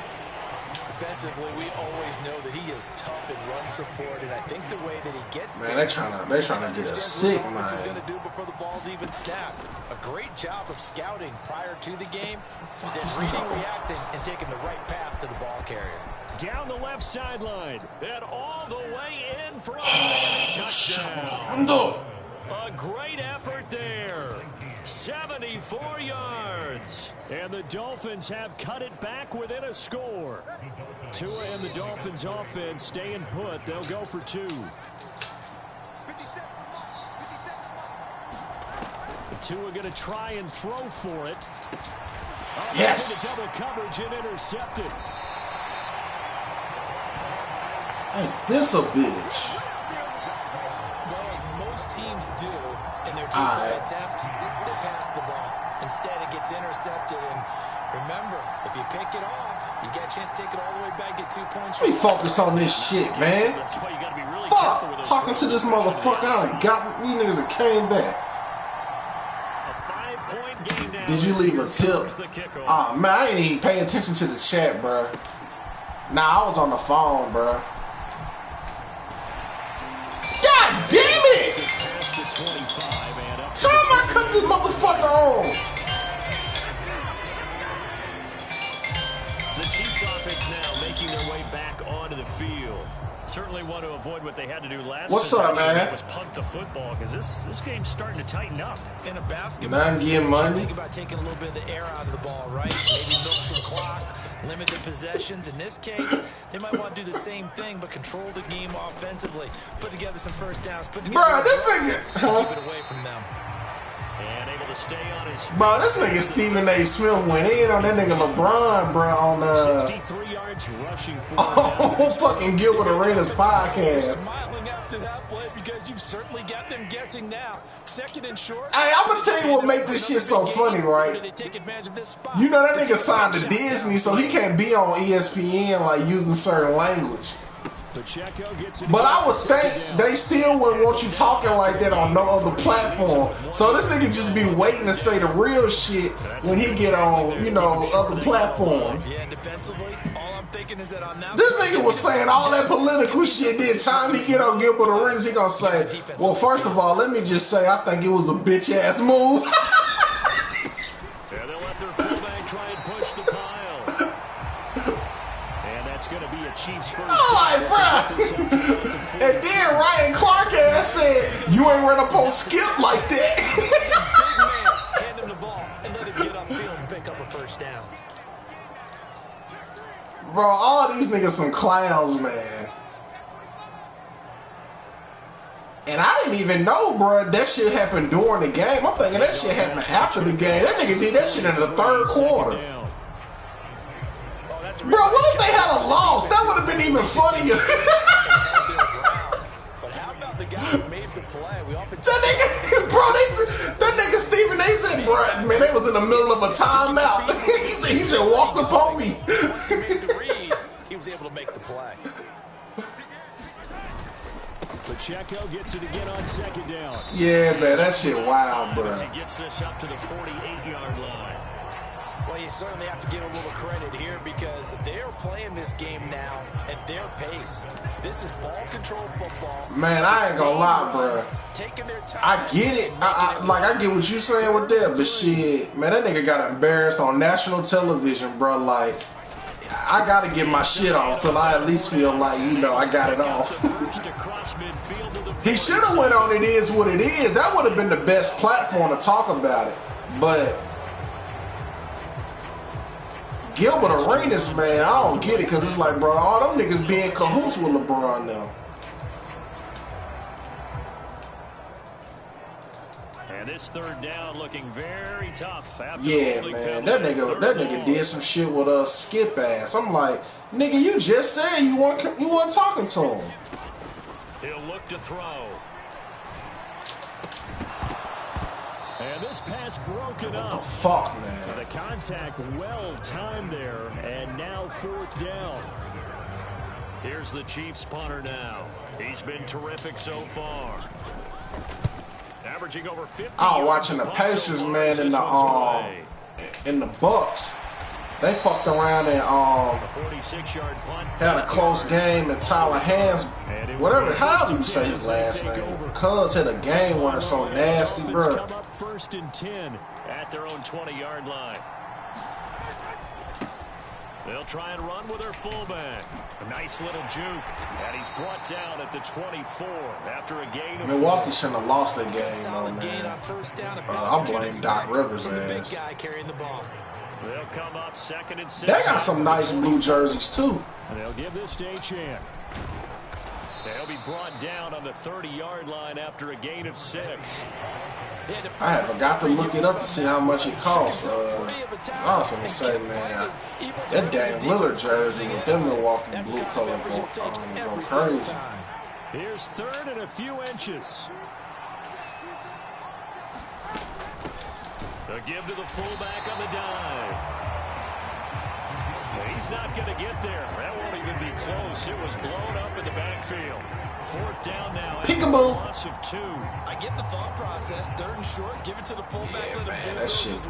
Defensively, we always know that he is tough in run support, and I think the way that he gets man? there, They trying to get us sick, what he's going man. to do before the ball's even snapped. A great job of scouting prior to the game, then reading, reacting, and taking the right path to the ball carrier. Down the left sideline, and all the way in for a touchdown. No. A great effort there. 74 yards. And the Dolphins have cut it back within a score. Tua and the Dolphins offense staying put. They'll go for 2. Tua going to try and throw for it. Yes. Double coverage and intercepted. Ain't this a bitch? Well, as most teams do in their two-point attempt, they pass the ball. Instead, it gets intercepted. And remember, if you pick it off, you get a chance to take it all the way back, get 2 points. Let me focus on this shit, man. That's why you got to be really careful with Fuck, those talking to throws. this motherfucker. I done got these niggas that came back. A 5-point game now. Did you leave a tip? Here's the kickoff. Oh man, I ain't even pay attention to the chat, bro. Nah, I was on the phone, bro. God damn it! Past the 25 and up to Time I cut this motherfucker on. the Chiefs offense now making their way back onto the field. Certainly want to avoid what they had to do last What's up, possession, man? was punt the football, because this game's starting to tighten up. In a basketball, Not getting money. think about taking a little bit of the air out of the ball, right? Maybe milk some clock, limit the possessions. In this case, they might want to do the same thing, but control the game offensively. Put together some first downs. Put together Bruh, this nigga. keep it away from them. And able to stay on his feet. Bro, this nigga Stephen A. Smith went in on that nigga LeBron, bro, on 63 yards rushing for fucking Gilbert Arenas podcast. Smiling after that play because you've certainly got them guessing now. Second and short. Hey, I'm gonna tell you what make this shit so funny, right? You know that nigga signed to Disney, so he can't be on ESPN like using certain language. But I would think they still wouldn't want you talking like that on no other platform. So this nigga just be waiting to say the real shit when he get on, you know, other platforms. Yeah, defensively, all I'm thinking is that on that This nigga was saying all that political shit. Then time he get on Gilbert Arenas, he gonna say, well, first of all, let me just say I think it was a bitch ass move. Yeah, they'll let their fullback try and push the pile. And that's going to be a Chiefs first. I'm like, bruh. And then Ryan Clark ass said, you ain't run up on Skip like that. hand him the ball and let him get upfield and pick up a first down. Bro, all these niggas some clowns, man. And I didn't even know, bro, that shit happened during the game. I'm thinking that shit happened after the game. That nigga did that shit in the third quarter. Bro, what if they had a loss? That would have been even funnier. But how about the guy who made the play? We often That nigga, bro, that nigga Stephen, they said, bro, man, they was in the middle of a timeout. He said he just walked up on me. Once he made the read, he was able to make the play. Pacheco gets it again on second down. Yeah, man, that shit wild, bro. He gets this up to the 48-yard line. Well, you certainly have to give a little credit here because they're playing this game now at their pace. This is ball control football. Man, I ain't gonna lie, bro. Taking their time. I get it. I get what you saying with that, but shit, man, that nigga got embarrassed on national television, bro. Like, I gotta get my shit off till I at least feel like, you know, I got it off. He should have went on It Is What It Is. That would have been the best platform to talk about it. But Gilbert Arenas, man, I don't get it because it's like, bro, all them niggas being cahoots with LeBron now. And this third down looking very tough. Yeah, man, that nigga did some shit with Skip ass. I'm like, nigga, you just said you weren't talking to him. He'll look to throw. And this pass broken up. What the fuck, man? The contact well timed there, and now fourth down. Here's the Chiefs punter now. He's been terrific so far. Averaging over 50. Oh, watching the Pacers, man, in the Bucks. They fucked around and had a close game, and Tyler Hands, whatever, how do you say his last name? Cuz hit a game winner so nasty, bro. First and 10 at their own 20-yard line. They'll try and run with their fullback. A nice little juke. And he's brought down at the 24 after a gain of Milwaukee shouldn't have lost that game, though, man. I blame Doc Rivers' ass. They'll come up second and 6. They got some nice blue jerseys, too. And they'll give this to a chance. They'll be brought down on the 30-yard line after a gain of 6. I had forgot to look it up to see how much it costs. I was gonna say, man, that damn Lillard jersey with them Milwaukee blue color go crazy. Here's third and a few inches. The give to the fullback on the dive. He's not going to get there. That won't even be close. It was blown up in the backfield. Fourth down now. Peekaboo. Loss of 2. I get the thought process. Third and short. Give it to the fullback. Yeah, man, that shit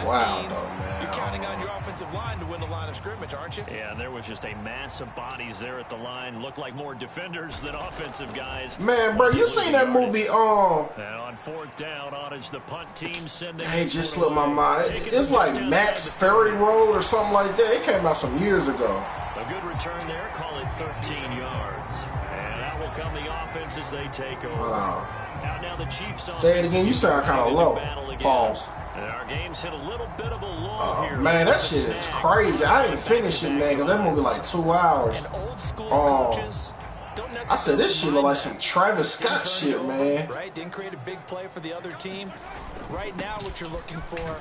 wild, though, man. You're counting on your offensive line to win the line of scrimmage, aren't you? Yeah, and there was just a mass of bodies there at the line. Looked like more defenders than offensive guys. Man, bro, you seen that movie, And on fourth down, on is the punt team sending. It just slipped my mind. It's like Max Ferry Road or something like that. It came out some years ago. A good return there. Call it 13 yards. And that will come the offense as they take over. Hold on. Now the Chiefs say it again. You sound kind of low. Pause. And our game's hit a little bit of a lull here. Man, that shit is crazy. I ain't finished it, man, because that movie like 2 hours. And old school coaches I said this shit look like some Travis Scott shit, man. Right? Didn't create a big play for the other team. Right now, what you're looking for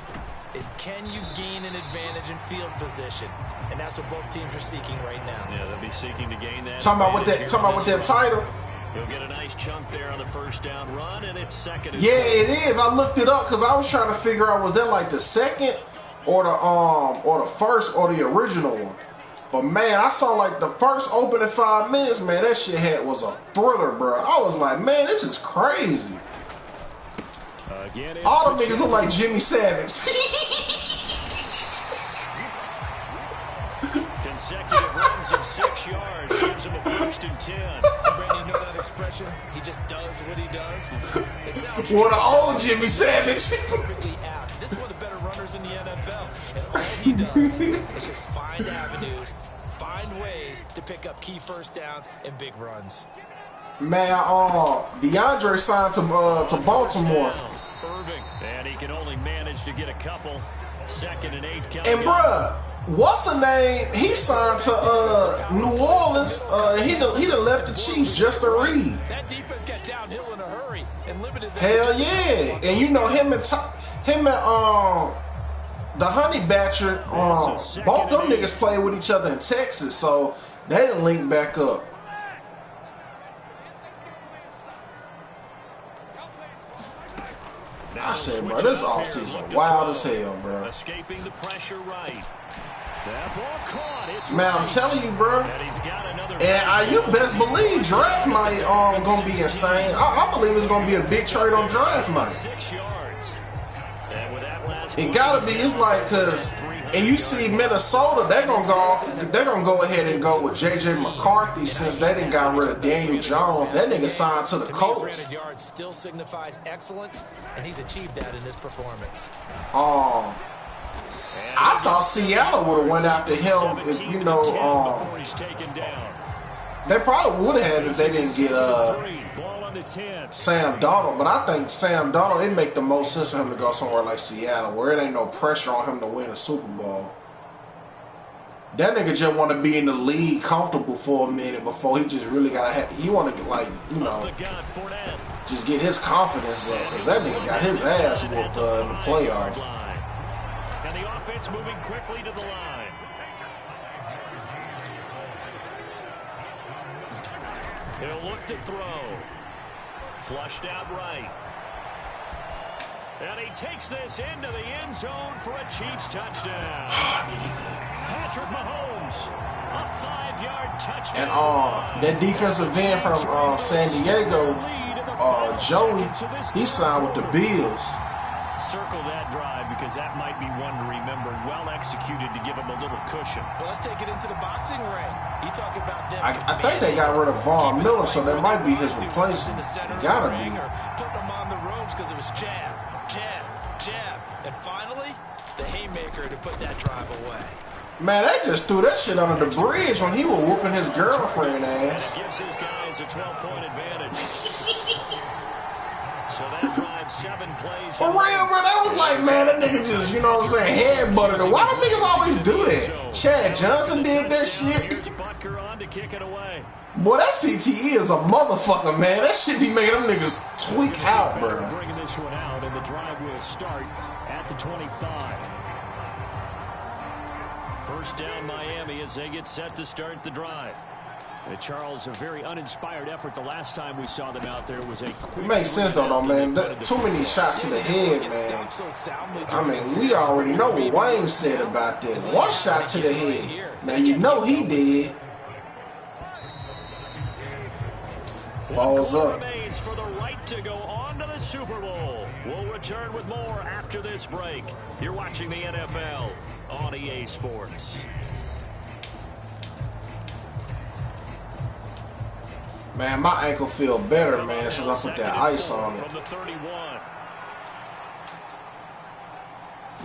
is can you gain an advantage in field position, and that's what both teams are seeking right now. Yeah, they'll be seeking to gain that. Talking about with that title. You'll get a nice chunk there on the first down run, and it's second. Yeah, it is. I looked it up because I was trying to figure out was that like the second or the first or the original one. But man, I saw like the first opening 5 minutes. Man, that shit was a thriller, bro. I was like, man, this is crazy. All the niggas look like Jimmy Savage. Consecutive runs of 6 yards gives him a 1st and 10. Brandon, you know that expression? He just does what he does. What an old Jimmy Savage. Perfectly apt. This is one of the better runners in the NFL, and all he does is just find avenues, find ways to pick up key first downs and big runs. Man, DeAndre signed to Baltimore. Irving, and he can only manage to get a couple. 2nd and 8 coming. And bruh, what's the name? He signed to New Orleans. He done left the Chiefs just to read. That defense got downhill in a hurry and limited. Hell yeah! And you know him and the Honey Badger. Both them niggas played with each other in Texas, so they didn't link back up. I said, bro, this offseason wild as hell, bro. Escaping the pressure right. That ball caught. It's Man, I'm telling you, bro. And you best believe draft night gonna be insane. I believe it's gonna be a big trade on draft night. 6 yards. And with that last it gotta be. It's like and you see Minnesota, they're gonna go ahead and go with JJ McCarthy since they didn't got rid of Daniel Jones. That nigga signed to the Colts. 300 yards still signifies excellence, and he's achieved that in this performance. I thought Seattle would have went after him if they probably would have if they didn't get Sam Darnold, but I think Sam Darnold, it make the most sense for him to go somewhere like Seattle where it ain't no pressure on him to win a Super Bowl. That nigga just want to be in the league comfortable for a minute before he just really he want to just get his confidence up because that nigga got his ass whooped in the playoffs. And the offense moving quickly to the line. He'll look to throw. Flushed out right. And he takes this into the end zone for a Chiefs touchdown. Patrick Mahomes, a 5-yard touchdown. And that defensive end from San Diego, Joey, he signed with the Bills. Circle that drive because that might be one to remember. Well executed to give him a little cushion. Well, let's take it into the boxing ring. You talk about them. I think they got rid of Von Miller, so that might be his replacement. It gotta be. Putting him on the ropes because it was jab, jab, jab, and finally the haymaker to put that drive away. Man, they just threw that shit under the bridge when he was whooping his girlfriend ass. Gives his guys a 12-point advantage. So that drive 7 plays. For real, bro, that was like, man, that nigga just, you know what I'm saying, head butted it. Why do niggas always do that? Chad Johnson did that shit. Boy, that CTE is a motherfucker, man. That shit be making them niggas tweak out, bro. Bringing this one out, and the drive will start at the 25. First down, Miami, as they get set to start the drive. Charles, a very uninspired effort. The last time we saw them out there was a quick. It makes sense though, man. Too many shots to the head, man. I mean, we already know what Wayne said about that. One shot to the head. Now you know he did. Balls up. Remains for the right to go on to the Super Bowl. We'll return with more after this break. You're watching the NFL on EA Sports. Man, my ankle feel better, man, since I put that ice on it.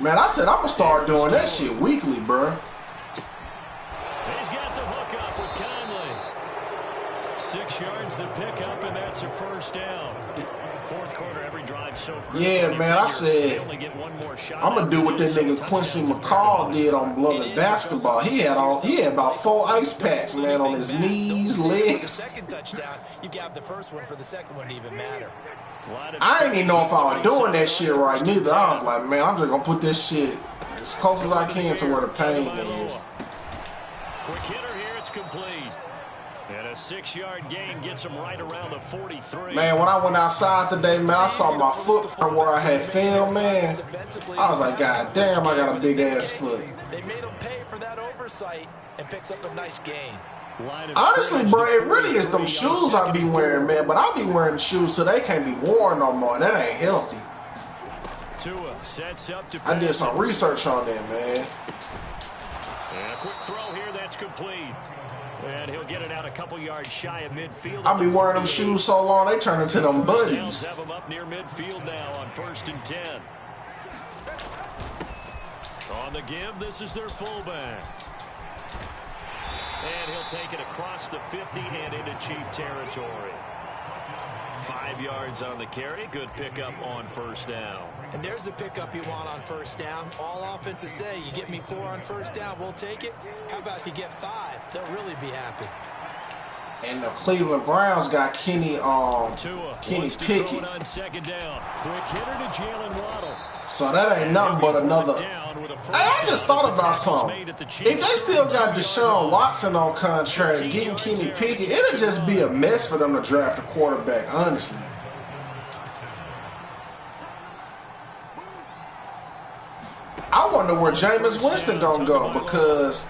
Man, I said I'm gonna start doing that shit weekly, bro. He's got the hook up with Conley. 6 yards the pickup, and that's a first down. Fourth quarter, every drive Yeah, man, I said, I'm going to do what that nigga Quincy McCall did on Blood and Basketball. He had about 4 ice packs, man, on his knees, legs. Second touchdown, you got the first one for the second one to even matter. I didn't even know if I was doing that shit right neither. I was like, man, I'm just going to put this shit as close as I can to where the pain is. Quick hitter here, it's complete. And a 6-yard gain gets him right around the 43. Man, when I went outside today, man, I saw my foot from where I had fell, man. I was like, God damn, I got a big ass foot. They made him pay for that oversight and picks up a nice gain. Honestly, bro, it really is them shoes I be wearing, man. But I be wearing the shoes so they can't be worn no more. That ain't healthy. I did some research on that, man. And a quick throw here, that's complete. And he'll get it out a couple yards shy of midfield. I be wearing them shoes so long they turn into them buddies. Have him up near midfield now on 1st and 10. On the give, this is their fullback. And he'll take it across the 50 and into Chief territory. 5 yards on the carry. Good pickup on 1st down. And there's the pickup you want on 1st down. All offenses say, you get me 4 on 1st down, we'll take it. How about if you get 5? They'll really be happy. And the Cleveland Browns got Kenny Pickett. On 2nd down. Quick hitter to Jalen Waddle. So that ain't nothing but another. Hey, I just thought about something. If they still got Deshaun Watson on contract, getting Kenny Pickett, it'll just be a mess for them to draft a quarterback, honestly. I wonder where Jameis Winston gonna go because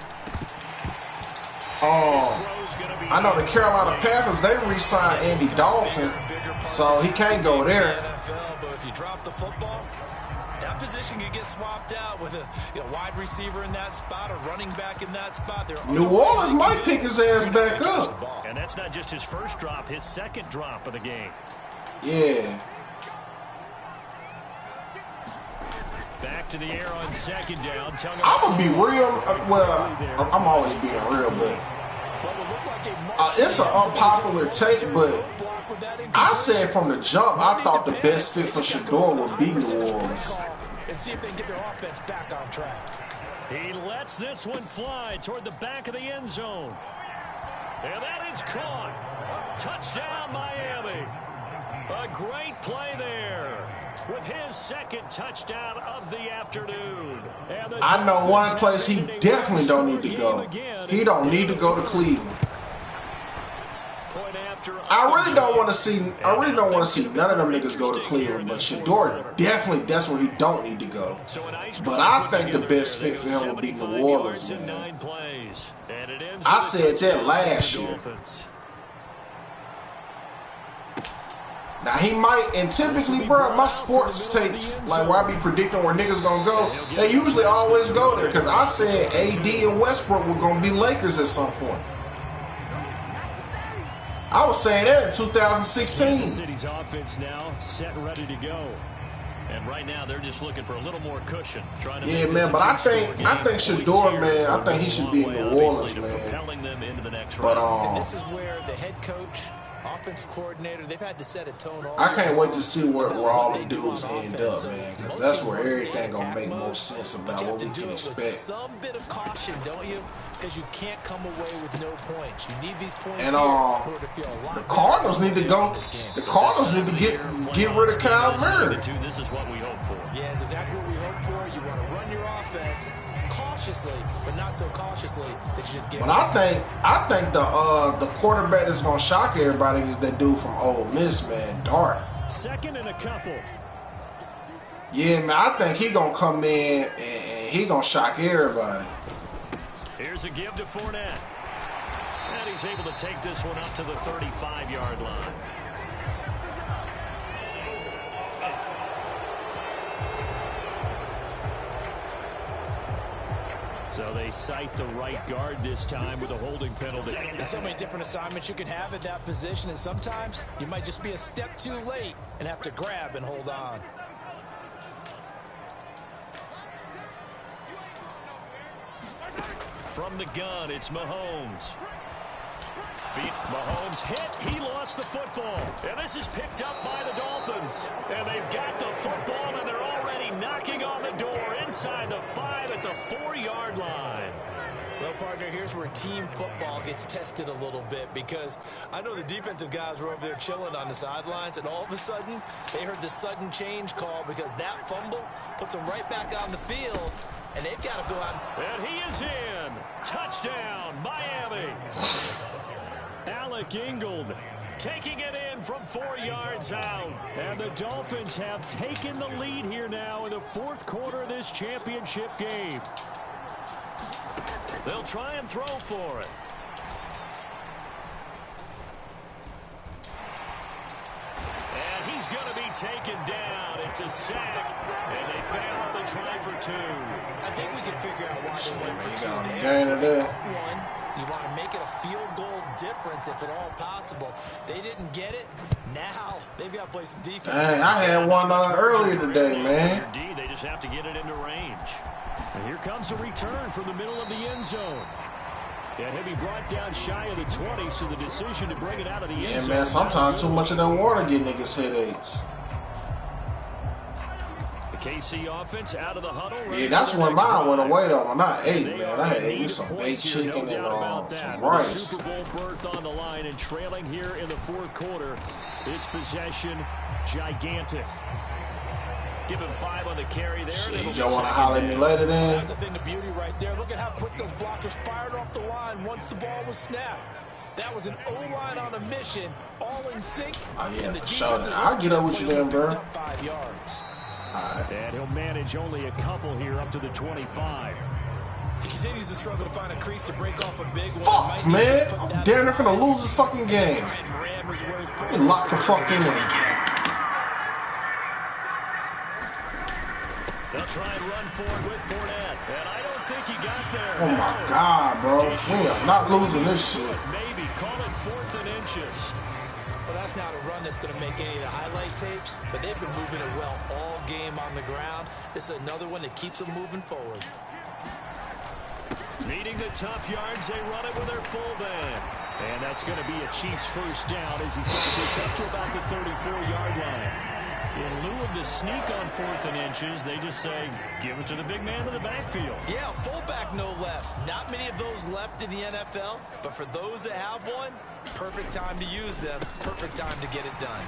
I know the Carolina Panthers, they re-signed Andy Dalton, so he can't go there. But if you drop the football, that position could get swapped out with a wide receiver in that spot, a running back in that spot. New Orleans might pick his ass back up. And that's not just his first drop, his second drop of the game. Yeah. Back to the air on 2nd down. I'm going to be real. Well, I'm always being real, but it's an unpopular take, but I said from the jump, I thought the best fit for Shador would be New Orleans. And see if they can get their offense back on track. He lets this one fly toward the back of the end zone. And that is caught. Touchdown, Miami. A great play there with his 2nd touchdown of the afternoon. I know one place he definitely don't need to go. He don't need to go to Cleveland. I really don't want to see none of them niggas go to Cleveland, but Shador definitely, that's where he don't need to go. But I think the best fit for him would be New Orleans, man. I said that last year. Now he might, and typically, bro, my sports takes, like where I be predicting where niggas gonna go, they usually always go there. Cause I said AD and Westbrook were gonna be Lakers at some point. I was saying that in 2016. The City's offense now set and ready to go. And right now they're just looking for a little more cushion. Trying to man, but I think Shador, man, I think he should be in New Orleans, man. But and this is where the head coach, offensive coordinator, they've had to set a tone. I can't wait to see where all the dudes end up, man, because that's where everything gonna make more sense about what we can expect. Some bit of caution, don't you? Because you can't come away with no points. You need these points. And the Cardinals need to go. The Cardinals need to get rid of Kyle Murray. This is what we hope for. Yeah, it's exactly what we hope for. You want to run your offense cautiously, but not so cautiously that you just get. But I think the quarterback that's gonna shock everybody is that dude from Ole Miss, man, Dart. 2nd and a couple. Yeah, man, I think he gonna come in and he gonna shock everybody. Here's a give to Fournette. And he's able to take this one up to the 35-yard line. So they cite the right guard this time with a holding penalty. There's so many different assignments you can have at that position, and sometimes you might just be a step too late and have to grab and hold on. From the gun, it's Mahomes. Mahomes hit. He lost the football. And this is picked up by the Dolphins. Dolphins. And they've got the football, and they're already knocking on the door inside the 5 at the 4-yard line. Well, partner, here's where team football gets tested a little bit, because I know the defensive guys were over there chilling on the sidelines, and all of a sudden, they heard the sudden change call because that fumble puts them right back on the field, and they've got to go out. And he is in. Touchdown, Miami. Alec Ingold taking it in from 4 yards out. And the Dolphins have taken the lead here now in the 4th quarter of this championship game. They'll try and throw for it. And he's going to be taken down. It's a sack. And they fail on the try for 2. I think we can figure out why they went for 2 there. One, you want to make it a field goal difference if at all possible. They didn't get it. Now they've got to play some defense. Dang, I had one earlier today, man. They just have to get it into range. And here comes a return from the middle of the end zone. And he'll be brought down shy of the 20, so the decision to bring it out of the end zone. Yeah, man, sometimes too much of that water get niggas headaches. The KC offense out of the huddle. Yeah, that's when mine went away, though. When I ate, man, I had ate me some baked chicken and some rice. Super Bowl berth on the line and trailing here in the 4th quarter. This possession, gigantic. Give him 5 on the carry there. Shit, y'all want to holler at me later then? That's the thing, the beauty right there. Look at how quick those blockers fired off the line once the ball was snapped. That was an O-line on a mission, all in sync. Oh, yeah, for sure. I'll get up with you then, bro. 5 yards. All right. And he'll manage only a couple here up to the 25. He continues to struggle to find a crease to break off a big one. Fuck, man. I'm damn near gonna lose this fucking game. He locked the fuck in there. They'll try and run forward with Fournette. And I don't think he got there. Oh, my God, bro. We are not losing this shit. Maybe. Call it 4th and inches. Well, that's not a run that's going to make any of the highlight tapes, but they've been moving it well all game on the ground. This is another one that keeps them moving forward. Needing the tough yards, they run it with their fullback. And that's going to be a Chiefs first down as he's got this up to about the 34-yard line. In lieu of the sneak on 4th and inches, they just say, give it to the big man in the backfield. Yeah, fullback no less. Not many of those left in the NFL, but for those that have one, perfect time to use them, perfect time to get it done.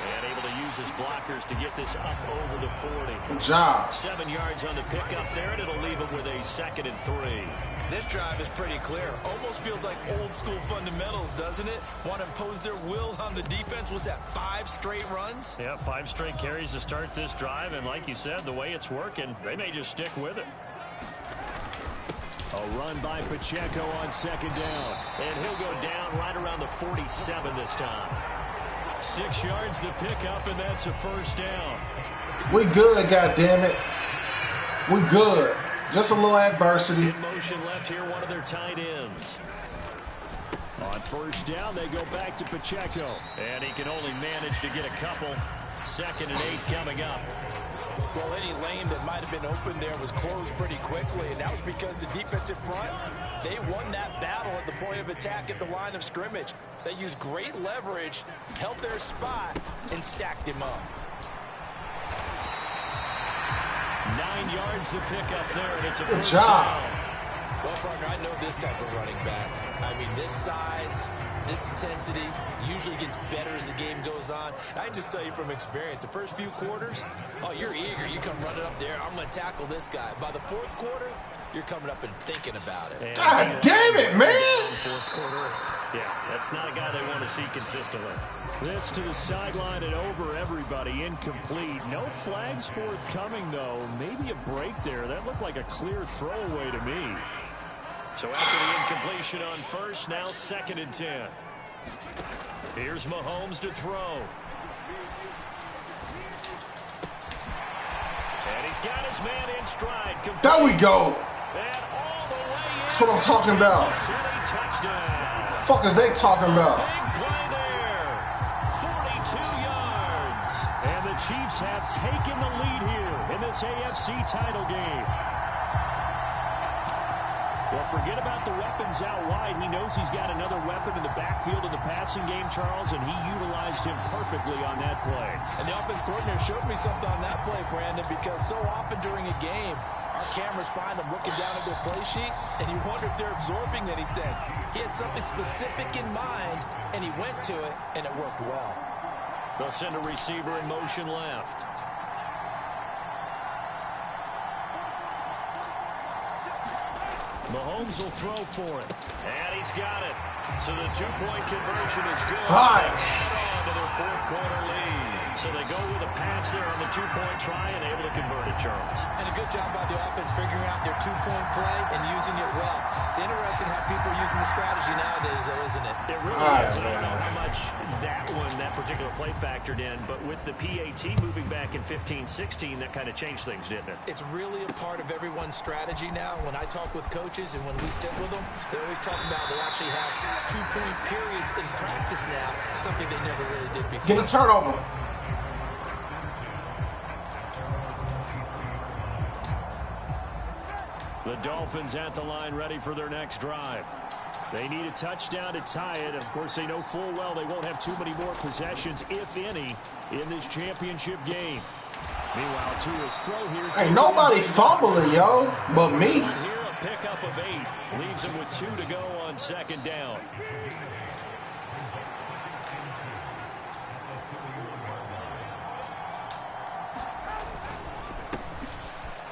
And able to use his blockers to get this up over the 40. Good job. 7 yards on the pickup there, and it'll leave him with a 2nd and 3. This drive is pretty clear. Almost feels like old school fundamentals, doesn't it? Want to impose their will on the defense. Was that 5 straight runs? Yeah, 5 straight carries to start this drive, and like you said, the way it's working, they may just stick with it. A run by Pacheco on 2nd down, and he'll go down right around the 47 this time. 6 yards the pickup, and that's a first down. We good, goddammit. We good. Just a little adversity. In motion left here, one of their tight ends. On first down, they go back to Pacheco. And he can only manage to get a couple. 2nd and 8 coming up. Well, any lane that might have been open there was closed pretty quickly, and that was because the defensive front, they won that battle at the point of attack at the line of scrimmage. They used great leverage, held their spot, and stacked him up. 9 yards to pick up there, and it's a first job. down. Well, partner, I know this type of running back. I mean, this size, this intensity usually gets better as the game goes on. I can just tell you from experience, the first few quarters, oh, you're eager. You come running up there, I'm going to tackle this guy. By the 4th quarter, you're coming up and thinking about it. God damn it, man! 4th quarter, yeah, that's not a guy they want to see consistently. This to the sideline and over everybody, incomplete. No flags forthcoming, though. Maybe a break there. That looked like a clear throwaway to me. So after the incompletion on first, now 2nd and 10. Here's Mahomes to throw. And he's got his man in stride. There we go. And all the way in. That's what I'm talking about. Touchdown. What the fuck is they talking about? Big play there. 42 yards. And the Chiefs have taken the lead here in this AFC title game. Well, forget about the weapons out wide. He knows he's got another weapon in the backfield of the passing game, Charles, and he utilized him perfectly on that play. And the offense coordinator showed me something on that play, Brandon, because so often during a game, our cameras find them looking down at their play sheets, and you wonder if they're absorbing anything. He had something specific in mind, and he went to it, and it worked well. They'll send a receiver in motion left. Mahomes will throw for it. And he's got it. So the two-point conversion is good. Hi. On to their fourth quarter lead. So they go with a pass there on the two-point try and able to convert it, Charles. And a good job by the offense figuring out their two-point play and using it well. It's interesting how people are using the strategy nowadays, though, isn't it? It really is. I don't know how much that particular play factored in, but with the PAT moving back in 15-16, that kind of changed things, didn't it? It's really a part of everyone's strategy now. When I talk with coaches and when we sit with them, they always talk about they actually have two-point periods in practice now, something they never really did before. Get a turnover. The Dolphins at the line ready for their next drive. They need a touchdown to tie it. Of course, they know full well they won't have too many more possessions, if any, in this championship game. Meanwhile, Tua's throw here. Ain't nobody fumbling, yo, but me. Here, a pickup of 8. Leaves him with 2 to go on second down.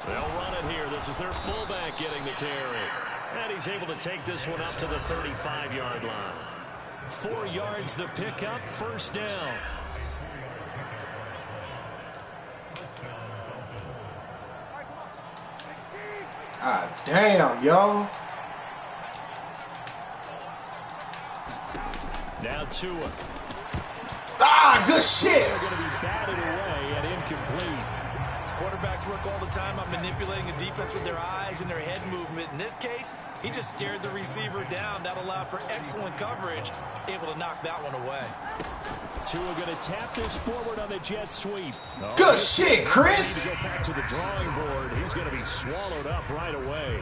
They'll run it here. This is their fullback getting the carry. And he's able to take this one up to the 35-yard line. 4 yards the pickup, first down. Ah, damn, yo. Now Tua. Ah, good shit. They're going to be batted away and incomplete. Quarterbacks work all the time on manipulating a defense with their eyes and their head movement. In this case, he just stared the receiver down. That allowed for excellent coverage, able to knock that one away. Tua going to tap this forward on the jet sweep. Good shit, Chris. To go back to the drawing board. He's going to be swallowed up right away.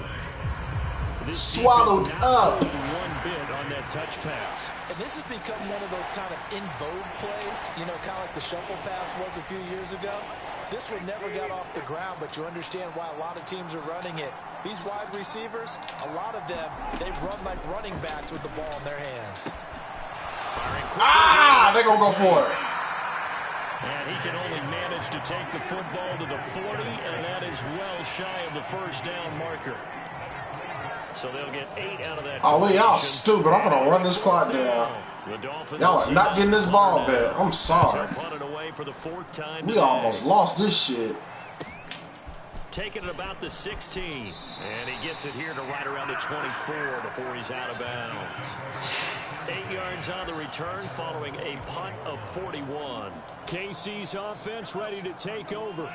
This Swallowed up. One bit on that touch pass. And this has become one of those kind of in vogue plays, you know, kind of like the shuffle pass was a few years ago. This one never got off the ground, but you understand why a lot of teams are running it. These wide receivers, a lot of them, they run like running backs with the ball in their hands. Ah, they're going to go for it. And he can only manage to take the football to the 40, and that is well shy of the first down marker. So they'll get 8 out of that. Oh, y'all stupid. I'm going to run this clock down. Y'all are not getting this ball back. I'm sorry. We almost lost this shit. Taking it about the 16. And he gets it here to right around the 24 before he's out of bounds. 8 yards on the return following a punt of 41. KC's offense ready to take over.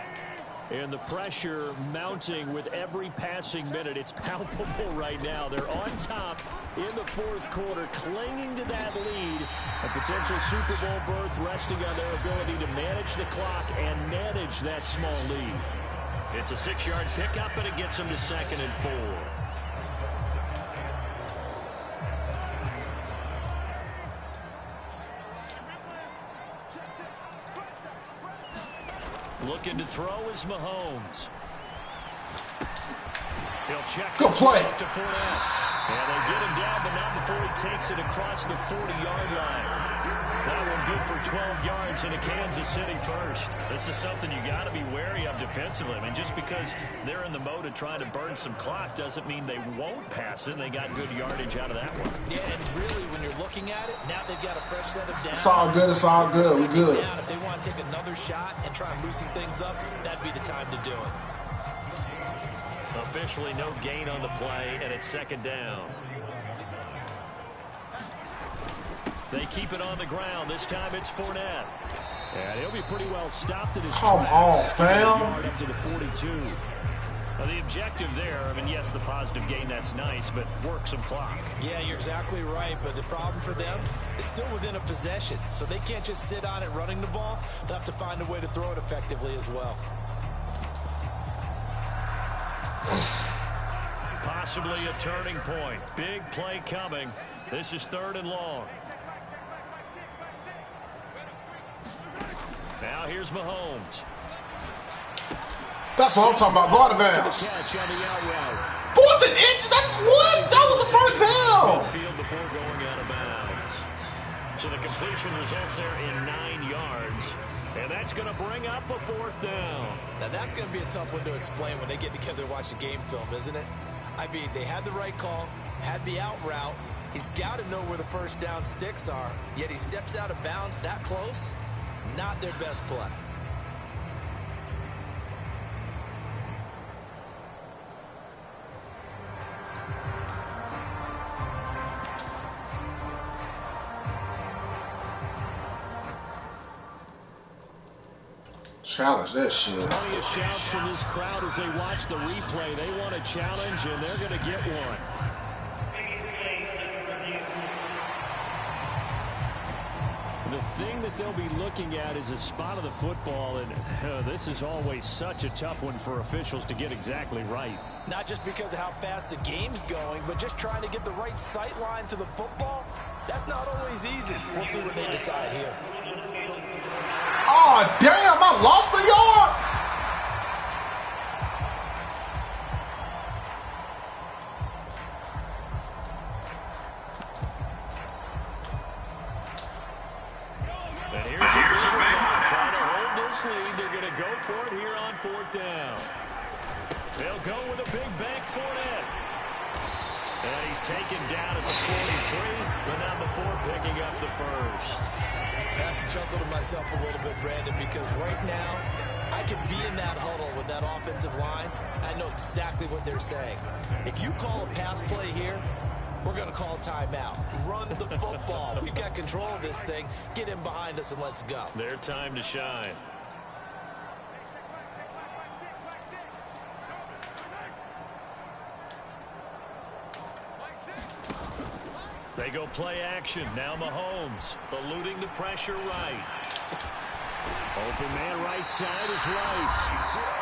And the pressure mounting with every passing minute. It's palpable right now. They're on top in the fourth quarter, clinging to that lead. A potential Super Bowl berth resting on their ability to manage the clock and manage that small lead. It's a 6-yard pickup, and it gets them to 2nd and 4. Looking to throw is Mahomes. He'll check. Good play. To and they get him down, but not before he takes it across the 40-yard line. That one good for 12 yards into Kansas City first. This is something you got to be wary of defensively. I mean, just because they're in the mode of trying to burn some clock doesn't mean they won't pass it. They got good yardage out of that one. Yeah, and really, when you're looking at it, now they've got a fresh set of downs. It's all good. It's all good. We good. If they want to take another shot and try and loosen things up, that'd be the time to do it. Officially no gain on the play, and it's 2nd down. They keep it on the ground. This time it's Fournette. And he'll be pretty well stopped at his Come on, fam. Up to the 42. Well, the objective there, I mean, yes, the positive gain, that's nice, but work some clock. Yeah, you're exactly right, but the problem for them is still within a possession, so they can't just sit on it running the ball. They'll have to find a way to throw it effectively as well. possibly a turning point. Big play coming. This is 3rd and long. Now here's Mahomes. That's what I'm talking about. Go out of bounds. 4th and inches. That's what? That was the first down. Field before going out of bounds. So the completion results there in 9 yards. And that's going to bring up a 4th down. Now, that's going to be a tough one to explain when they get together to watch the game film, isn't it? I mean, they had the right call, had the out route. He's got to know where the first down sticks are, yet he steps out of bounds that close. Not their best play. Challenge that shit. Plenty of shouts from this crowd as they watch the replay. They want a challenge, and they're going to get one. The thing that they'll be looking at is a spot of the football, and this is always such a tough one for officials to get exactly right. Not just because of how fast the game's going, but just trying to get the right sight line to the football. That's not always easy. We'll see what they decide here. Oh, damn, I lost a yard. And here's a big run. Trying to hold this lead. They're going to go for it here on 4th down. They'll go with a big bank for it. And he's taken down at the 43, but not before picking up the first. I have to chuckle to myself a little bit, Brandon, because right now I could be in that huddle with that offensive line. I know exactly what they're saying. If you call a pass play here, we're going to call timeout. Run the football. We've got control of this thing. Get in behind us and let's go. Their time to shine. They go play action. Now Mahomes eluding the pressure right. Open man right side is Rice.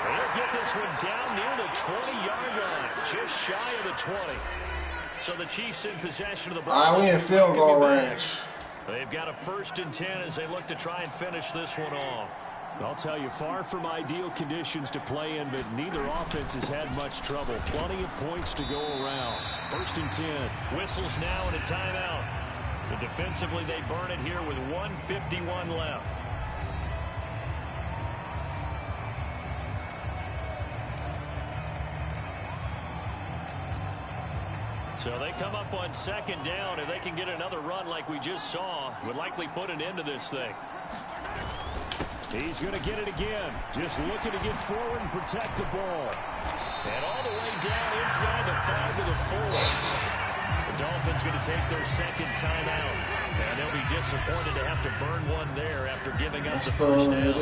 They'll get this one down near the 20-yard line. Just shy of the 20. So the Chiefs in possession of the ball. All right, we in field goal range. They've got a 1st and 10 as they look to try and finish this one off. I'll tell you, far from ideal conditions to play in, but neither offense has had much trouble. Plenty of points to go around. 1st and 10. Whistles now and a timeout. So defensively, they burn it here with 1:51 left. So they come up on 2nd down, and they can get another run like we just saw. Would likely put an end to this thing. He's going to get it again. Just looking to get forward and protect the ball. And all the way down inside the 5 to the 4. The Dolphins going to take their 2nd timeout. And they'll be disappointed to have to burn one there after giving up the first down.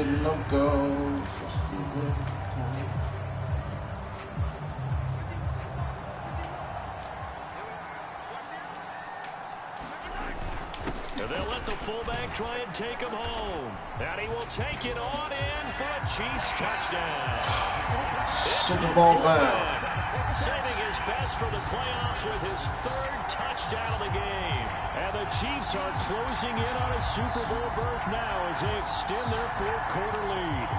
And they'll let the fullback try and take him home. And he will take it on in for a Chiefs touchdown. Super Bowl bound. Saving his best for the playoffs with his 3rd touchdown of the game. And the Chiefs are closing in on a Super Bowl berth now as they extend their 4th quarter lead.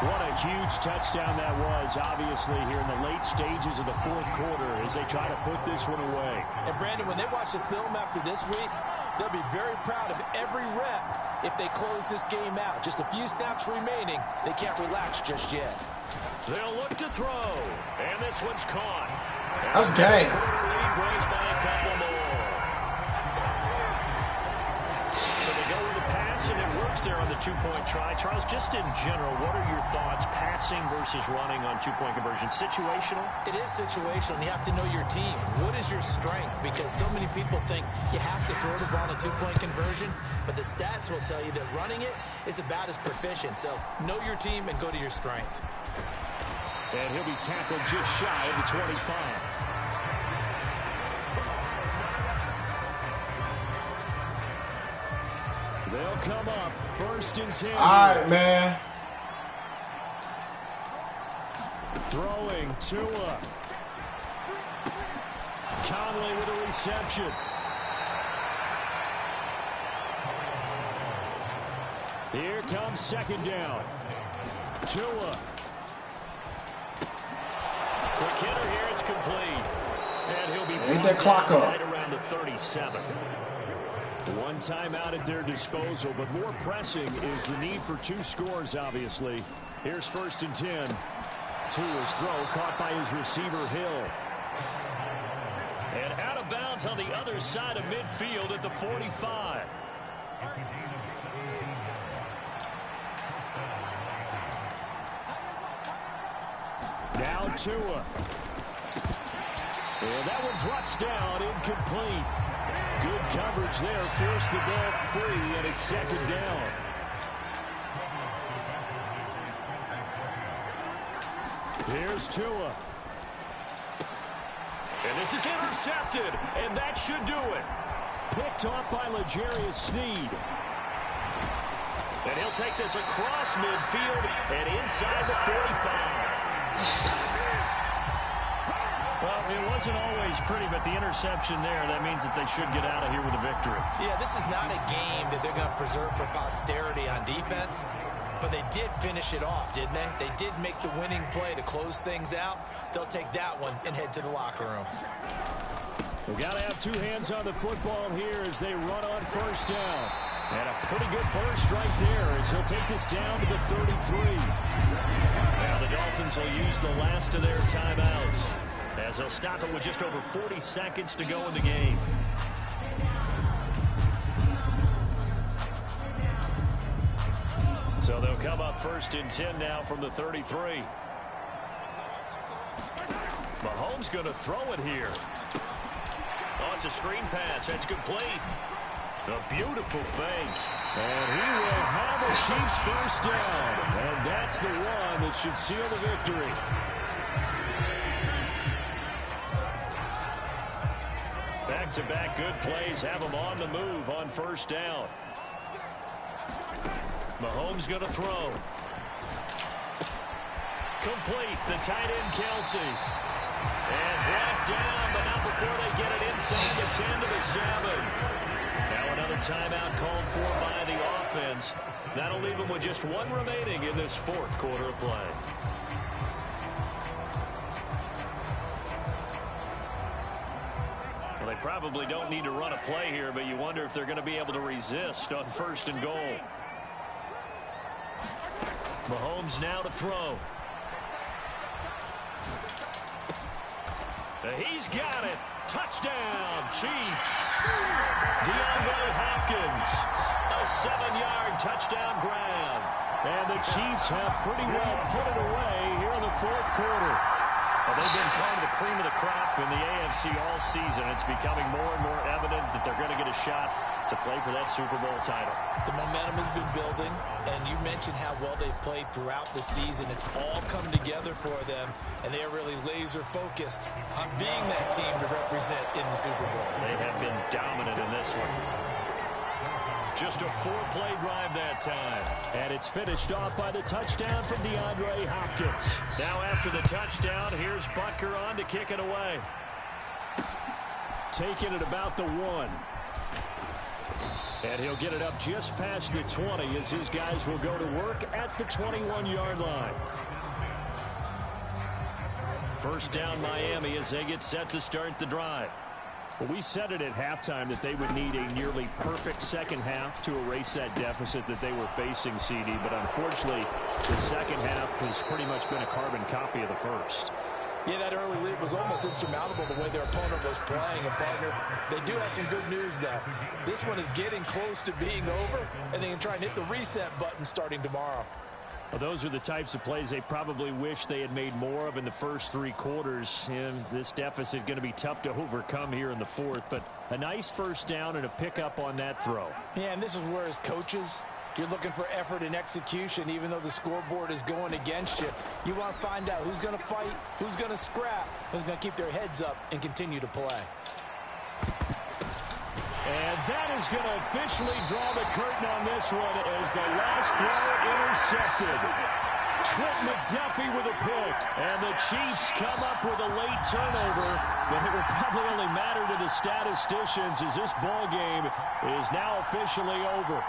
What a huge touchdown that was, obviously, here in the late stages of the 4th quarter as they try to put this one away. And, Brandon, when they watch the film after this week, they'll be very proud of every rep if they close this game out. Just a few snaps remaining. They can't relax just yet. They'll look to throw. And this one's caught. That's game. Lead grows by a couple more. So they go with the pass, and it works there on the 2-point try. Charles, just in general, what are your thoughts passing versus running on 2-point conversion? Situational? It is situational. You have to know your team. What is your strength? Because so many people think you have to throw the ball in a 2-point conversion, but the stats will tell you that running it is about as proficient. So know your team and go to your strength. And he'll be tackled just shy of the 25. They'll come up 1st and 10. All right, man. Throwing Tua. Conley with a reception. Here comes second down. Tua. Quick hitter here. It's complete. And he'll be Ain't that clock up? right around the 37. One timeout at their disposal, but more pressing is the need for 2 scores, obviously. Here's 1st and 10. Tua's throw caught by his receiver, Hill. And out of bounds on the other side of midfield at the 45. Now Tua. And that one drops down, incomplete. Good coverage there, forced the ball free, and it's second down. Here's Tua. And this is intercepted, and that should do it. Picked off by L'Jarius Sneed. And he'll take this across midfield and inside the 45. Well, it wasn't always pretty, but the interception there, that means that they should get out of here with a victory. Yeah, this is not a game that they're going to preserve for posterity on defense, but they did finish it off, didn't they? They did make the winning play to close things out. They'll take that one and head to the locker room. We've got to have 2 hands on the football here as they run on 1st down. And a pretty good burst right there as he'll take this down to the 33. Now the Dolphins will use the last of their timeouts, as they'll stop it with just over 40 seconds to go in the game. So they'll come up 1st and 10 now from the 33. Mahomes going to throw it here. Oh, it's a screen pass. That's complete. A beautiful fake. And he will have a Chiefs 1st down. And that's the one that should seal the victory. Back-to-back good plays have them on the move on 1st down. Mahomes going to throw. Complete. The tight end, Kelsey. And brought down, but not before they get it inside the 10 to the 7. Now another timeout called for by the offense. That'll leave them with just 1 remaining in this 4th quarter of play. Well, they probably don't need to run a play here, but you wonder if they're going to be able to resist on 1st and goal. Mahomes now to throw. He's got it. Touchdown, Chiefs. DeAndre Hopkins. A 7-yard touchdown grab. And the Chiefs have pretty well put it away here in the 4th quarter. Well, they've been part of the cream of the crop in the AFC all season. It's becoming more and more evident that they're going to get a shot to play for that Super Bowl title. The momentum has been building, and you mentioned how well they've played throughout the season. It's all come together for them, and they're really laser-focused on being that team to represent in the Super Bowl. They have been dominant in this one. Just a 4-play drive that time. And it's finished off by the touchdown from DeAndre Hopkins. Now after the touchdown, here's Butker on to kick it away. Taking it about the 1. And he'll get it up just past the 20 as his guys will go to work at the 21-yard line. 1st down Miami as they get set to start the drive. Well, we said it at halftime that they would need a nearly perfect second half to erase that deficit that they were facing, CD. But unfortunately, the second half has pretty much been a carbon copy of the first. Yeah, that early lead was almost insurmountable the way their opponent was playing. And, partner, they do have some good news, though. This one is getting close to being over, and they can try and hit the reset button starting tomorrow. Well, those are the types of plays they probably wish they had made more of in the first 3 quarters. And this deficit going to be tough to overcome here in the 4th. But a nice 1st down and a pickup on that throw. Yeah, and this is where, as coaches, you're looking for effort and execution, even though the scoreboard is going against you. You want to find out who's going to fight, who's going to scrap, who's going to keep their heads up and continue to play. And that is going to officially draw the curtain on this one as the last throw intercepted. Trent McDuffie with a pick. And the Chiefs come up with a late turnover, but it will probably only matter to the statisticians as this ball game is now officially over.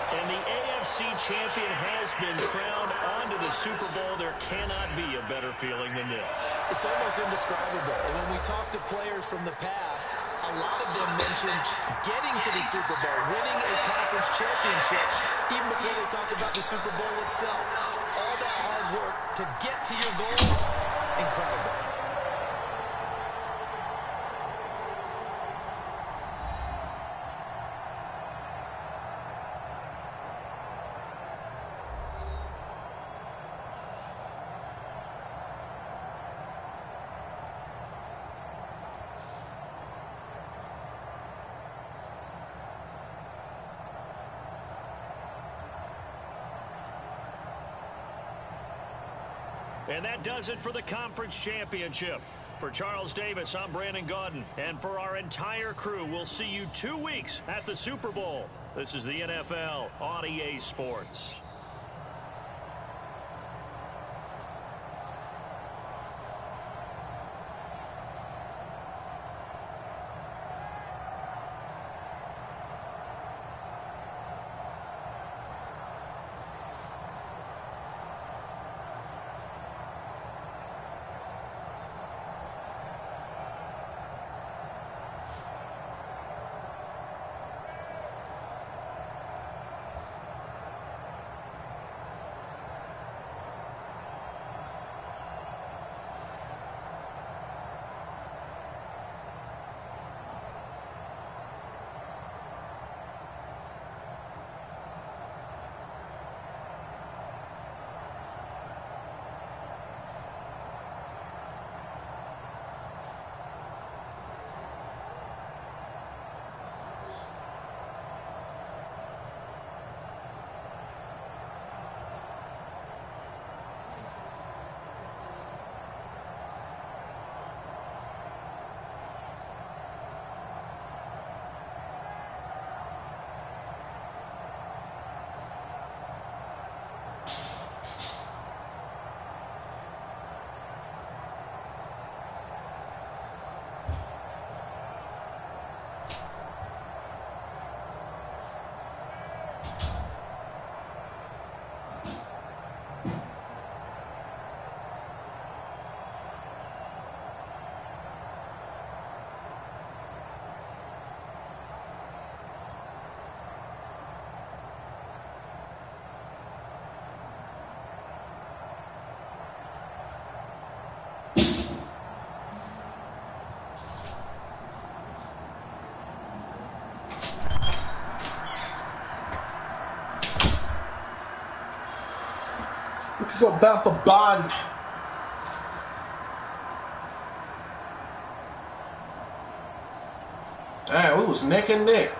And the AFC champion has been crowned onto the Super Bowl. There cannot be a better feeling than this. It's almost indescribable. And when we talk to players from the past, a lot of them mention getting to the Super Bowl, winning a conference championship, even before they talk about the Super Bowl itself. All that hard work to get to your goal, incredible. And that does it for the conference championship. For Charles Davis, I'm Brandon Gaudin. And for our entire crew, we'll see you 2 weeks at the Super Bowl. This is the NFL on EA Sports. We could go back for Bond. Damn, we was neck and neck.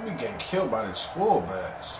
be getting killed by these fullbacks.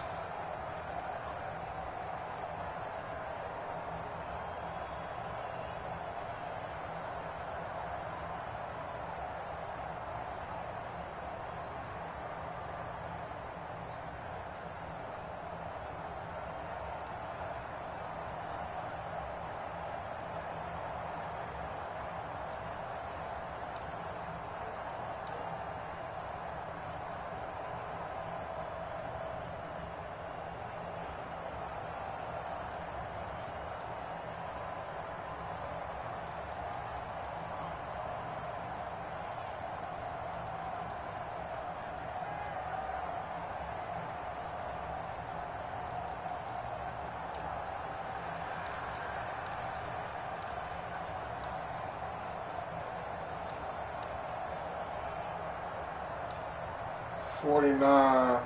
$49, 159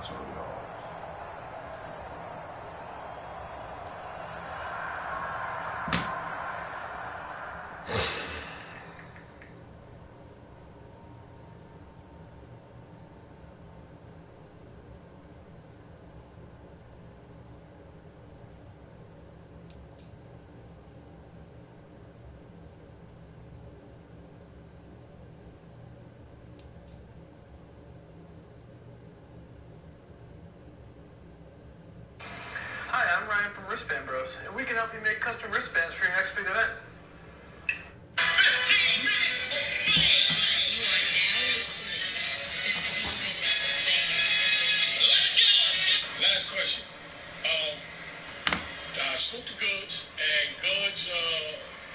total yards. Hi, I'm Ryan from Wristband Bros, and we can help you make custom wristbands for your next big event. 15 minutes. Let's go. Last question. I spoke to Goods, and Goods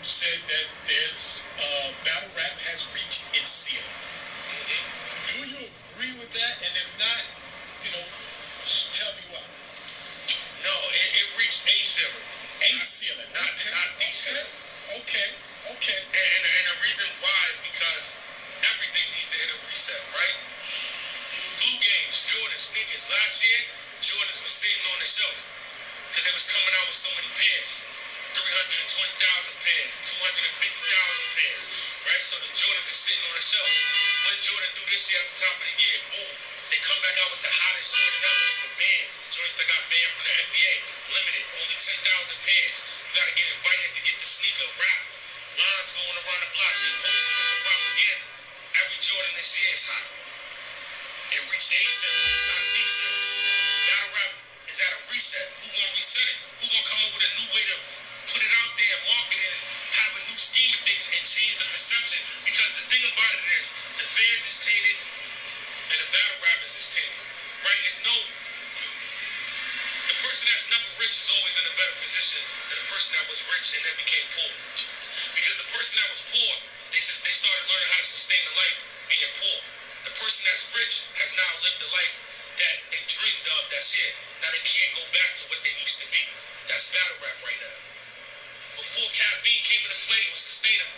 said that there's battle rap has reached its ceiling. Do you agree with that? And if not, just tell me why. No, it reached a ceiling. A ceiling, not the ceiling. Okay. And the reason why is because everything needs to hit a reset, right? Blue games, Jordan sneakers. Last year, Jordans were sitting on the shelf because they was coming out with so many pairs. 320,000 pairs, 250,000 pairs, right? So the Jordans are sitting on the shelf. What did Jordan do this year at the top of the year? Boom. They come back out with the hottest Jordan ever, the bands, the joints that got banned from the NBA. Limited, only 10,000 pairs. You got to get invited to get the sneaker, rap. Lines going around the block, they posting with the propaganda. Every Jordan this year is hot. It reached a ceiling, not the ceiling. Battle rap is at a reset. Who gonna reset it? Who gonna come up with a new way to put it out there, market it, and have a new scheme of things and change the perception? Because the thing about it is, the fans is tainted and the battle rappers is tainted, right? The person that's never rich is always in a better position than the person that was rich and then became poor. Because the person that was poor, they started learning how to sustain a life being poor. The person that's rich has now lived the life that they dreamed of that's here. Now they can't go back to what they used to be. That's battle rap right now. Before Cat B came into play, it was sustainable.